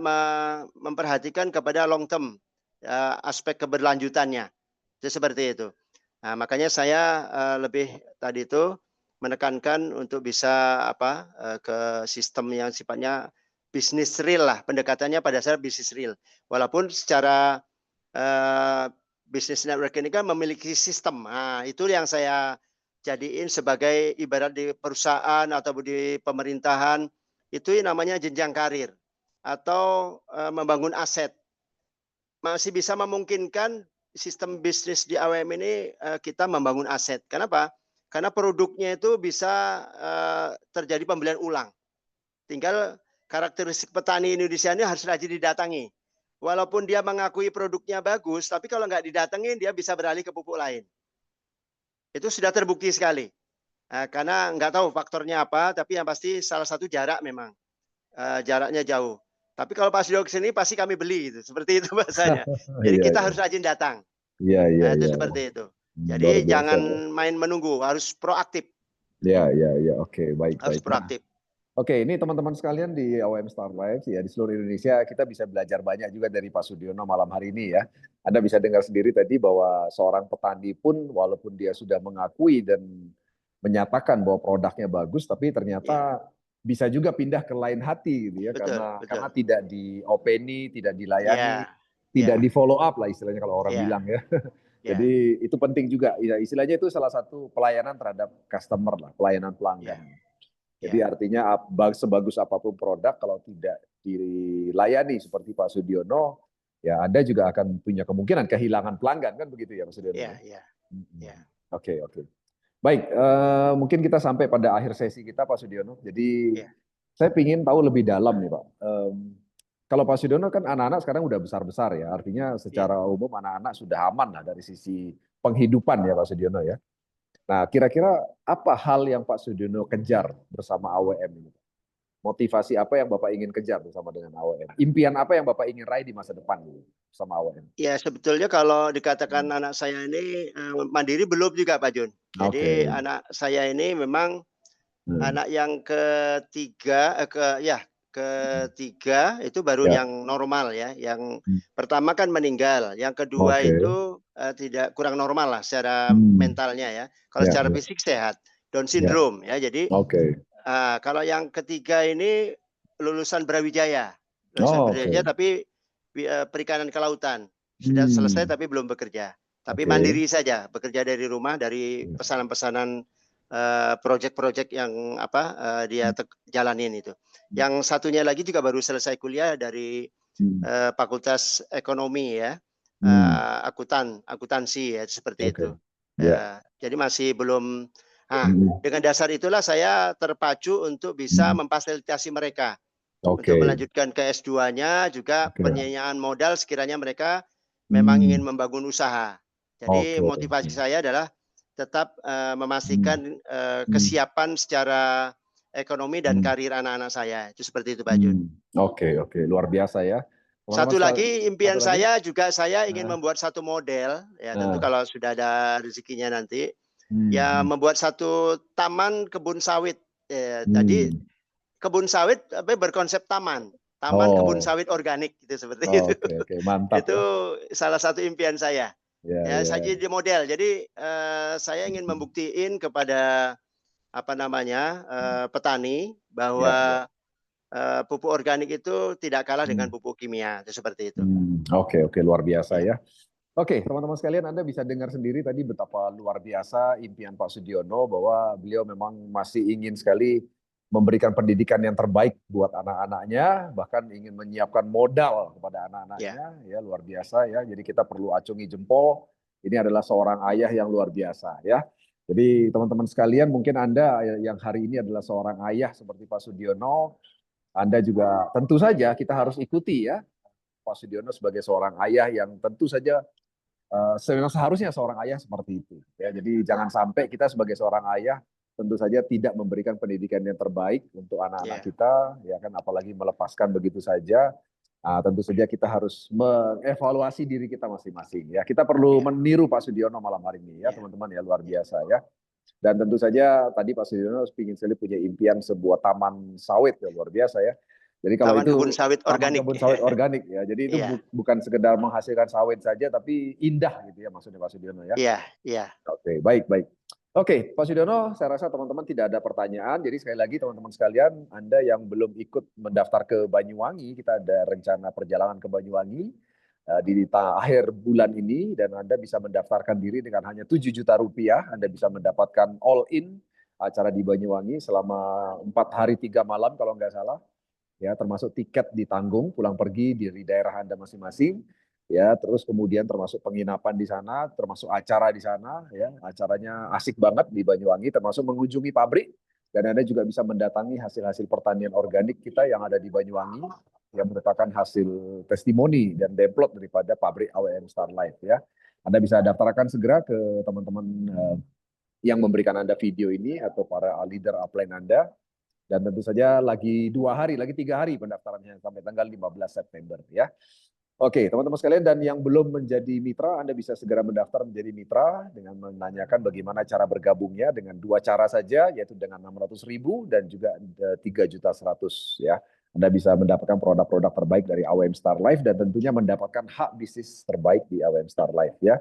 [SPEAKER 2] memperhatikan kepada long term aspek keberlanjutannya. Itu seperti itu. Nah, makanya saya lebih tadi itu menekankan untuk bisa ke sistem yang sifatnya bisnis real lah, pendekatannya pada dasar bisnis real. Walaupun secara bisnis network ini kan memiliki sistem. Nah, itu yang saya jadiin sebagai ibarat di perusahaan atau di pemerintahan itu namanya jenjang karir atau membangun aset. Masih bisa memungkinkan sistem bisnis di AWM ini kita membangun aset. Kenapa? Karena produknya itu bisa terjadi pembelian ulang. Tinggal karakteristik petani Indonesia ini harus rajin didatangi. Walaupun dia mengakui produknya bagus, tapi kalau nggak didatengin dia bisa beralih ke pupuk lain. Itu sudah terbukti sekali. Karena nggak tahu faktornya apa, tapi yang pasti salah satu jarak memang. Jaraknya jauh. Tapi kalau Pak Sudio kesini pasti kami beli, gitu. Seperti itu bahasanya. Jadi
[SPEAKER 1] Iya,
[SPEAKER 2] kita
[SPEAKER 1] iya.
[SPEAKER 2] harus rajin datang.
[SPEAKER 1] Iya, iya,
[SPEAKER 2] Itu
[SPEAKER 1] iya.
[SPEAKER 2] seperti itu.
[SPEAKER 1] Luar
[SPEAKER 2] Jadi
[SPEAKER 1] biasa.
[SPEAKER 2] jangan main menunggu, harus proaktif.
[SPEAKER 1] Ya, ya, ya. Oke, baik,
[SPEAKER 2] Harus
[SPEAKER 1] baik. Nah,
[SPEAKER 2] proaktif.
[SPEAKER 1] oke, ini teman-teman sekalian di AWM Starlight ya di seluruh Indonesia kita bisa belajar banyak juga dari Pak Sudiono malam hari ini ya. Anda bisa dengar sendiri tadi bahwa seorang petani pun walaupun dia sudah mengakui dan menyatakan bahwa produknya bagus, tapi
[SPEAKER 2] Ya,
[SPEAKER 1] ternyata bisa juga pindah ke lain hati gitu ya
[SPEAKER 2] betul,
[SPEAKER 1] karena
[SPEAKER 2] betul.
[SPEAKER 1] tidak diopeni, tidak dilayani,
[SPEAKER 2] Ya,
[SPEAKER 1] tidak di
[SPEAKER 2] ya,
[SPEAKER 1] follow up lah istilahnya kalau orang
[SPEAKER 2] ya,
[SPEAKER 1] bilang ya.
[SPEAKER 2] ya,
[SPEAKER 1] Jadi itu penting juga. Ya, istilahnya itu salah satu pelayanan terhadap customer lah, pelayanan pelanggan.
[SPEAKER 2] ya,
[SPEAKER 1] Jadi
[SPEAKER 2] ya,
[SPEAKER 1] artinya sebagus apapun produk kalau tidak dilayani seperti Pak Sudiono, ya Anda juga akan punya kemungkinan kehilangan pelanggan kan begitu ya Pak Sudiono ya.
[SPEAKER 2] ya, ya, ya,
[SPEAKER 1] Oke, oke. Baik, mungkin kita sampai pada akhir sesi kita Pak Sudiono. Jadi
[SPEAKER 2] ya,
[SPEAKER 1] saya ingin tahu lebih dalam nih Pak. Kalau Pak Sudiono kan anak-anak sekarang udah besar-besar ya, artinya
[SPEAKER 2] ya.
[SPEAKER 1] secara umum anak-anak sudah aman lah dari sisi penghidupan ya Pak Sudiono ya. Nah, kira-kira apa hal yang Pak Sudiono kejar bersama AWM ini? Motivasi apa yang Bapak ingin kejar bersama dengan AWM? Impian apa yang Bapak ingin raih di masa depan bersama AWM?
[SPEAKER 2] Ya, sebetulnya kalau dikatakan anak saya ini mandiri belum juga Pak Jun.
[SPEAKER 1] Oke.
[SPEAKER 2] Jadi anak saya ini memang
[SPEAKER 1] Hmm.
[SPEAKER 2] anak yang ketiga, ketiga itu baru
[SPEAKER 1] Ya.
[SPEAKER 2] yang normal ya. Yang pertama kan meninggal, yang kedua
[SPEAKER 1] Oke.
[SPEAKER 2] itu tidak kurang normal lah secara
[SPEAKER 1] Hmm.
[SPEAKER 2] mentalnya ya. Kalau
[SPEAKER 1] Ya,
[SPEAKER 2] secara
[SPEAKER 1] ya,
[SPEAKER 2] fisik sehat, Down
[SPEAKER 1] ya.
[SPEAKER 2] syndrome ya. Jadi
[SPEAKER 1] Oke.
[SPEAKER 2] kalau yang ketiga ini lulusan Brawijaya, lulusan
[SPEAKER 1] Oh,
[SPEAKER 2] Brawijaya
[SPEAKER 1] oke.
[SPEAKER 2] tapi perikanan kelautan sudah selesai
[SPEAKER 1] Hmm.
[SPEAKER 2] tapi belum bekerja. Tapi
[SPEAKER 1] Oke.
[SPEAKER 2] mandiri saja, bekerja dari rumah dari pesanan-pesanan proyek-proyek yang dia jalanin itu. Yang satunya lagi juga baru selesai kuliah dari Fakultas Ekonomi ya, akuntansi ya seperti
[SPEAKER 1] Oke.
[SPEAKER 2] itu.
[SPEAKER 1] Ya.
[SPEAKER 2] Jadi masih belum. Nah, dengan dasar itulah saya terpacu untuk bisa memfasilitasi mereka untuk
[SPEAKER 1] Oke.
[SPEAKER 2] melanjutkan ke S2-nya, juga
[SPEAKER 1] Oke.
[SPEAKER 2] penyediaan modal sekiranya mereka memang ingin
[SPEAKER 1] Hmm.
[SPEAKER 2] membangun usaha. Jadi
[SPEAKER 1] Oke.
[SPEAKER 2] motivasi saya adalah tetap memastikan
[SPEAKER 1] Hmm.
[SPEAKER 2] kesiapan secara ekonomi dan karir anak-anak saya. Itu seperti itu Pak Jun.
[SPEAKER 1] Oke, oke, luar biasa ya. Teman-teman
[SPEAKER 2] Satu lagi
[SPEAKER 1] satu
[SPEAKER 2] impian
[SPEAKER 1] lagi.
[SPEAKER 2] saya juga, saya ingin
[SPEAKER 1] Nah,
[SPEAKER 2] membuat satu model, ya tentu
[SPEAKER 1] nah.
[SPEAKER 2] kalau sudah ada rezekinya nanti, ya membuat satu taman kebun sawit. Tadi kebun sawit tapi berkonsep taman, taman kebun
[SPEAKER 1] Oh,
[SPEAKER 2] sawit organik gitu seperti itu.
[SPEAKER 1] oke, oke, mantap
[SPEAKER 2] Itu
[SPEAKER 1] ya.
[SPEAKER 2] salah satu impian saya.
[SPEAKER 1] Ya,
[SPEAKER 2] Ya,
[SPEAKER 1] ya.
[SPEAKER 2] saya jadi model. Jadi saya ingin membuktiin kepada apa namanya petani
[SPEAKER 1] Ya, ya.
[SPEAKER 2] bahwa pupuk organik itu tidak kalah dengan
[SPEAKER 1] Hmm.
[SPEAKER 2] pupuk kimia, itu seperti itu.
[SPEAKER 1] Oke, oke, luar biasa
[SPEAKER 2] Ya.
[SPEAKER 1] ya. Oke, teman-teman sekalian, Anda bisa dengar sendiri tadi betapa luar biasa impian Pak Sudiono, bahwa beliau memang masih ingin sekali memberikan pendidikan yang terbaik buat anak-anaknya, bahkan ingin menyiapkan modal kepada
[SPEAKER 2] Ya.
[SPEAKER 1] anak-anaknya. Ya, luar biasa ya. Jadi kita perlu acungi jempol. Ini adalah seorang ayah yang luar biasa ya. Jadi teman-teman sekalian, mungkin Anda yang hari ini adalah seorang ayah seperti Pak Sudiono, Anda juga tentu saja kita harus ikuti ya Pak Sudiono sebagai seorang ayah yang tentu saja seharusnya seorang ayah seperti itu. Ya, jadi jangan sampai kita sebagai seorang ayah tentu saja tidak memberikan pendidikan yang terbaik untuk anak-anak
[SPEAKER 2] Ya.
[SPEAKER 1] kita, ya kan, apalagi melepaskan begitu saja. Tentu saja kita harus mengevaluasi diri kita masing-masing. Ya, kita perlu
[SPEAKER 2] Ya.
[SPEAKER 1] meniru Pak Sudiono malam hari ini ya,
[SPEAKER 2] Ya.
[SPEAKER 1] teman-teman ya, luar biasa ya. Dan tentu saja tadi Pak Sudiono ingin sekali punya impian sebuah taman sawit, ya, luar biasa ya. Jadi kalau
[SPEAKER 2] Taman
[SPEAKER 1] itu
[SPEAKER 2] kebun sawit
[SPEAKER 1] taman
[SPEAKER 2] organik.
[SPEAKER 1] kebun sawit organik ya. Jadi itu
[SPEAKER 2] Iya.
[SPEAKER 1] bukan sekedar menghasilkan sawit saja, tapi indah gitu ya maksudnya Pak Sudiono ya.
[SPEAKER 2] Iya, iya.
[SPEAKER 1] Oke, baik, baik. Oke, Pak Sudiono, saya rasa teman-teman tidak ada pertanyaan. Jadi sekali lagi teman-teman sekalian, Anda yang belum ikut mendaftar ke Banyuwangi, kita ada rencana perjalanan ke Banyuwangi di akhir bulan ini, dan Anda bisa mendaftarkan diri dengan hanya 7 juta rupiah. Anda bisa mendapatkan all in acara di Banyuwangi selama 4 hari 3 malam kalau nggak salah. Ya, termasuk tiket ditanggung pulang pergi dari daerah Anda masing-masing. Ya, terus kemudian termasuk penginapan di sana, termasuk acara di sana, ya, acaranya asik banget di Banyuwangi, termasuk mengunjungi pabrik, dan Anda juga bisa mendatangi hasil-hasil pertanian organik kita yang ada di Banyuwangi, yang merupakan hasil testimoni dan demplot daripada pabrik AWM Starlife ya. Anda bisa daftarkan segera ke teman-teman yang memberikan Anda video ini atau para leader upline Anda. Dan tentu saja lagi 2 hari, lagi 3 hari pendaftarannya sampai tanggal 15 September ya. Oke, teman-teman sekalian, dan yang belum menjadi mitra, Anda bisa segera mendaftar menjadi mitra dengan menanyakan bagaimana cara bergabungnya dengan 2 cara saja, yaitu dengan 600.000 dan juga 3.100.000 ya. Anda bisa mendapatkan produk-produk terbaik dari AWM Star Life dan tentunya mendapatkan hak bisnis terbaik di AWM Star Life ya.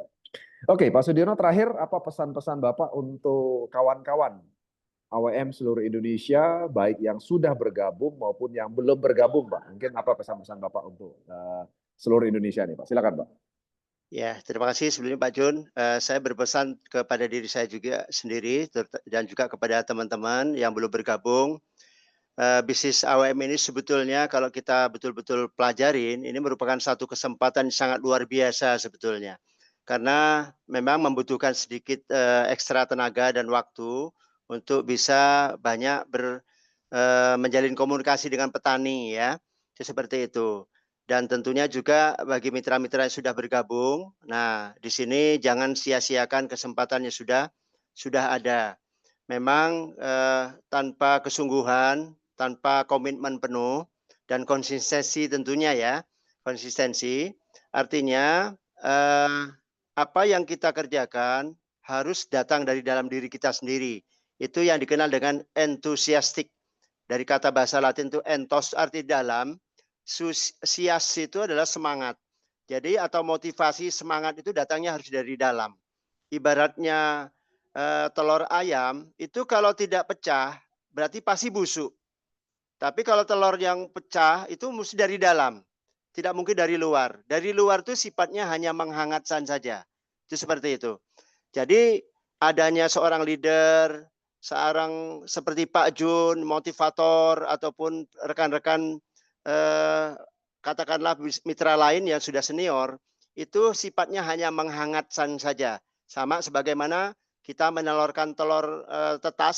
[SPEAKER 1] Oke, Pak Sudiono, terakhir apa pesan-pesan Bapak untuk kawan-kawan AWM seluruh Indonesia, baik yang sudah bergabung maupun yang belum bergabung, Pak? Mungkin apa pesan-pesan Bapak untuk seluruh Indonesia nih, Pak? Silakan, Pak.
[SPEAKER 2] Ya, terima kasih sebelumnya Pak Jun. Saya berpesan kepada diri saya juga sendiri dan juga kepada teman-teman yang belum bergabung. Bisnis AWM ini sebetulnya kalau kita betul-betul pelajarin, ini merupakan satu kesempatan yang sangat luar biasa sebetulnya. Karena memang membutuhkan sedikit ekstra tenaga dan waktu untuk bisa banyak menjalin komunikasi dengan petani ya. Seperti itu. Dan tentunya juga bagi mitra-mitra yang sudah bergabung, nah di sini jangan sia-siakan kesempatan yang sudah ada. Memang tanpa kesungguhan, tanpa komitmen penuh dan konsistensi tentunya ya, konsistensi artinya apa yang kita kerjakan harus datang dari dalam diri kita sendiri. Itu yang dikenal dengan enthusiastic. Dari kata bahasa Latin itu entos arti dalam, sias itu adalah semangat. Jadi atau motivasi semangat itu datangnya harus dari dalam. Ibaratnya telur ayam itu kalau tidak pecah berarti pasti busuk. Tapi kalau telur yang pecah itu mesti dari dalam. Tidak mungkin dari luar. Dari luar itu sifatnya hanya menghangatkan saja. Itu seperti itu. Jadi adanya seorang leader, seorang seperti Pak Jun, motivator ataupun rekan-rekan katakanlah mitra lain yang sudah senior, itu sifatnya hanya menghangatkan saja. Sama sebagaimana kita menelurkan telur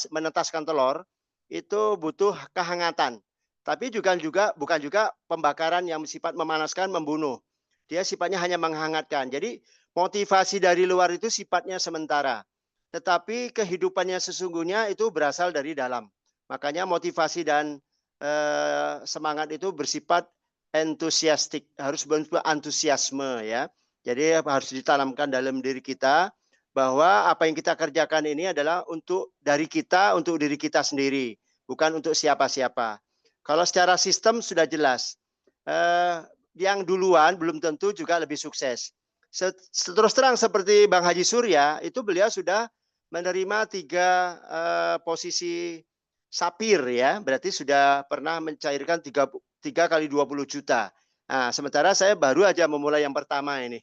[SPEAKER 2] menetaskan telur, itu butuh kehangatan. Tapi bukan juga pembakaran yang bersifat memanaskan, membunuh. Dia sifatnya hanya menghangatkan. Jadi motivasi dari luar itu sifatnya sementara. Tetapi kehidupannya sesungguhnya itu berasal dari dalam. Makanya motivasi dan semangat itu bersifat entusiastik, harus bersifat antusiasme ya. Jadi harus ditanamkan dalam diri kita bahwa apa yang kita kerjakan ini adalah dari kita, untuk diri kita sendiri, bukan untuk siapa-siapa. Kalau secara sistem sudah jelas, yang duluan belum tentu juga lebih sukses. Terus terang seperti Bang Haji Surya, itu beliau sudah menerima 3 posisi sapir ya, berarti sudah pernah mencairkan 3 kali 20 juta. Nah, sementara saya baru aja memulai yang pertama ini,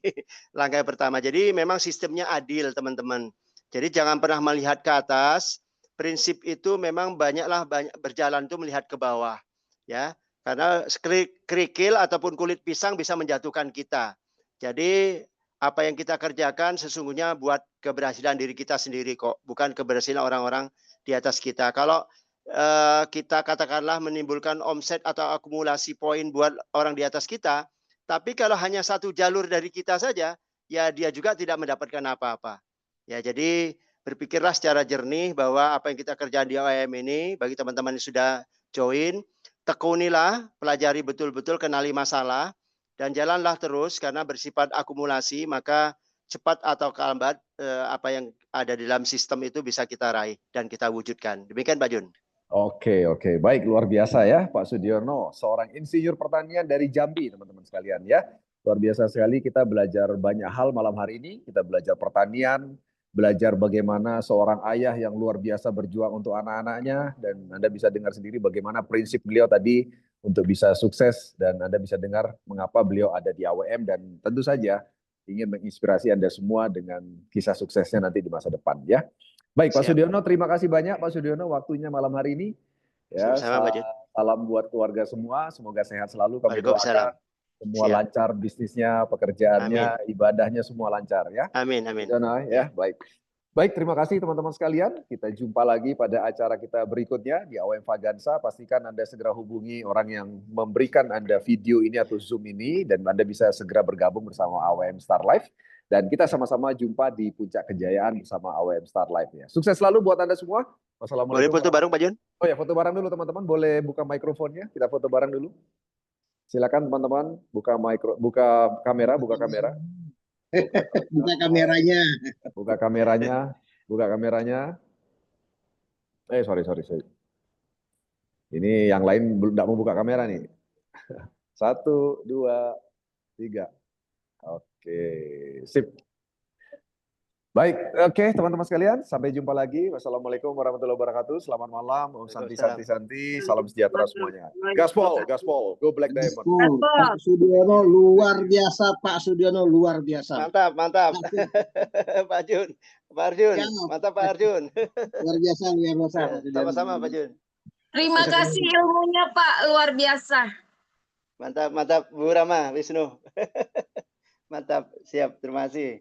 [SPEAKER 2] langkah pertama. Jadi memang sistemnya adil teman-teman. Jadi jangan pernah melihat ke atas. Prinsip itu memang banyak berjalan itu melihat ke bawah, ya. Karena kerikil ataupun kulit pisang bisa menjatuhkan kita. Jadi apa yang kita kerjakan sesungguhnya buat keberhasilan diri kita sendiri kok, bukan keberhasilan orang-orang di atas kita. Kalau kita katakanlah menimbulkan omset atau akumulasi poin buat orang di atas kita, tapi kalau hanya satu jalur dari kita saja, ya dia juga tidak mendapatkan apa-apa. Ya, jadi berpikirlah secara jernih bahwa apa yang kita kerjakan di OEM ini, bagi teman-teman yang sudah join, tekunilah, pelajari betul-betul, kenali masalah, dan jalanlah terus karena bersifat akumulasi, maka cepat atau lambat apa yang ada di dalam sistem itu bisa kita raih dan kita wujudkan. Demikian Pak Jun.
[SPEAKER 1] Oke, oke. Baik, luar biasa ya Pak Sudiono, seorang insinyur pertanian dari Jambi, teman-teman sekalian ya. Luar biasa sekali, kita belajar banyak hal malam hari ini. Kita belajar pertanian, belajar bagaimana seorang ayah yang luar biasa berjuang untuk anak-anaknya, dan Anda bisa dengar sendiri bagaimana prinsip beliau tadi untuk bisa sukses, dan Anda bisa dengar mengapa beliau ada di AWM, dan tentu saja ingin menginspirasi Anda semua dengan kisah suksesnya nanti di masa depan ya. Baik, Pak Sudiono, terima kasih banyak Pak Sudiono waktunya malam hari ini. Ya,
[SPEAKER 2] sama-sama Pak Jun.
[SPEAKER 1] salam buat keluarga semua, semoga sehat selalu. Kami doakan semua lancar bisnisnya, pekerjaannya, ibadahnya semua lancar ya.
[SPEAKER 2] Amin, amin.
[SPEAKER 1] Sudiono, ya, baik. Baik, terima kasih teman-teman sekalian. Kita jumpa lagi pada acara kita berikutnya di AWM Faganza. Pastikan Anda segera hubungi orang yang memberikan Anda video ini atau Zoom ini, dan Anda bisa segera bergabung bersama AWM Star Life. Dan kita sama-sama jumpa di puncak kejayaan bersama AWM Star Life ya. Sukses selalu buat Anda semua. Wassalamualaikum.
[SPEAKER 2] Boleh foto bareng Pak Jun?
[SPEAKER 1] Oh ya, foto bareng dulu teman-teman. Boleh buka mikrofonnya. Kita foto bareng dulu. Silakan teman-teman, buka kamera. Buka kameranya. Buka kameranya. Sorry. Ini yang lain belum mau buka kamera nih. 1, 2, 3. Oke, sip. Baik, oke teman-teman sekalian, sampai jumpa lagi. Wassalamualaikum warahmatullahi wabarakatuh. Selamat malam, Om Santi, salam sejahtera semuanya. Gaspol, go Black Diamond.
[SPEAKER 3] Pak Sudiono luar biasa, Pak Sudiono luar biasa.
[SPEAKER 2] Mantap. Pak Jun, mantap Pak Arjun.
[SPEAKER 3] Luar biasa.
[SPEAKER 2] Sama-sama Pak Jun.
[SPEAKER 4] Terima kasih ilmunya Pak, luar biasa.
[SPEAKER 2] Mantap Bu Rama, Wisnu. Mantap, siap, terima kasih.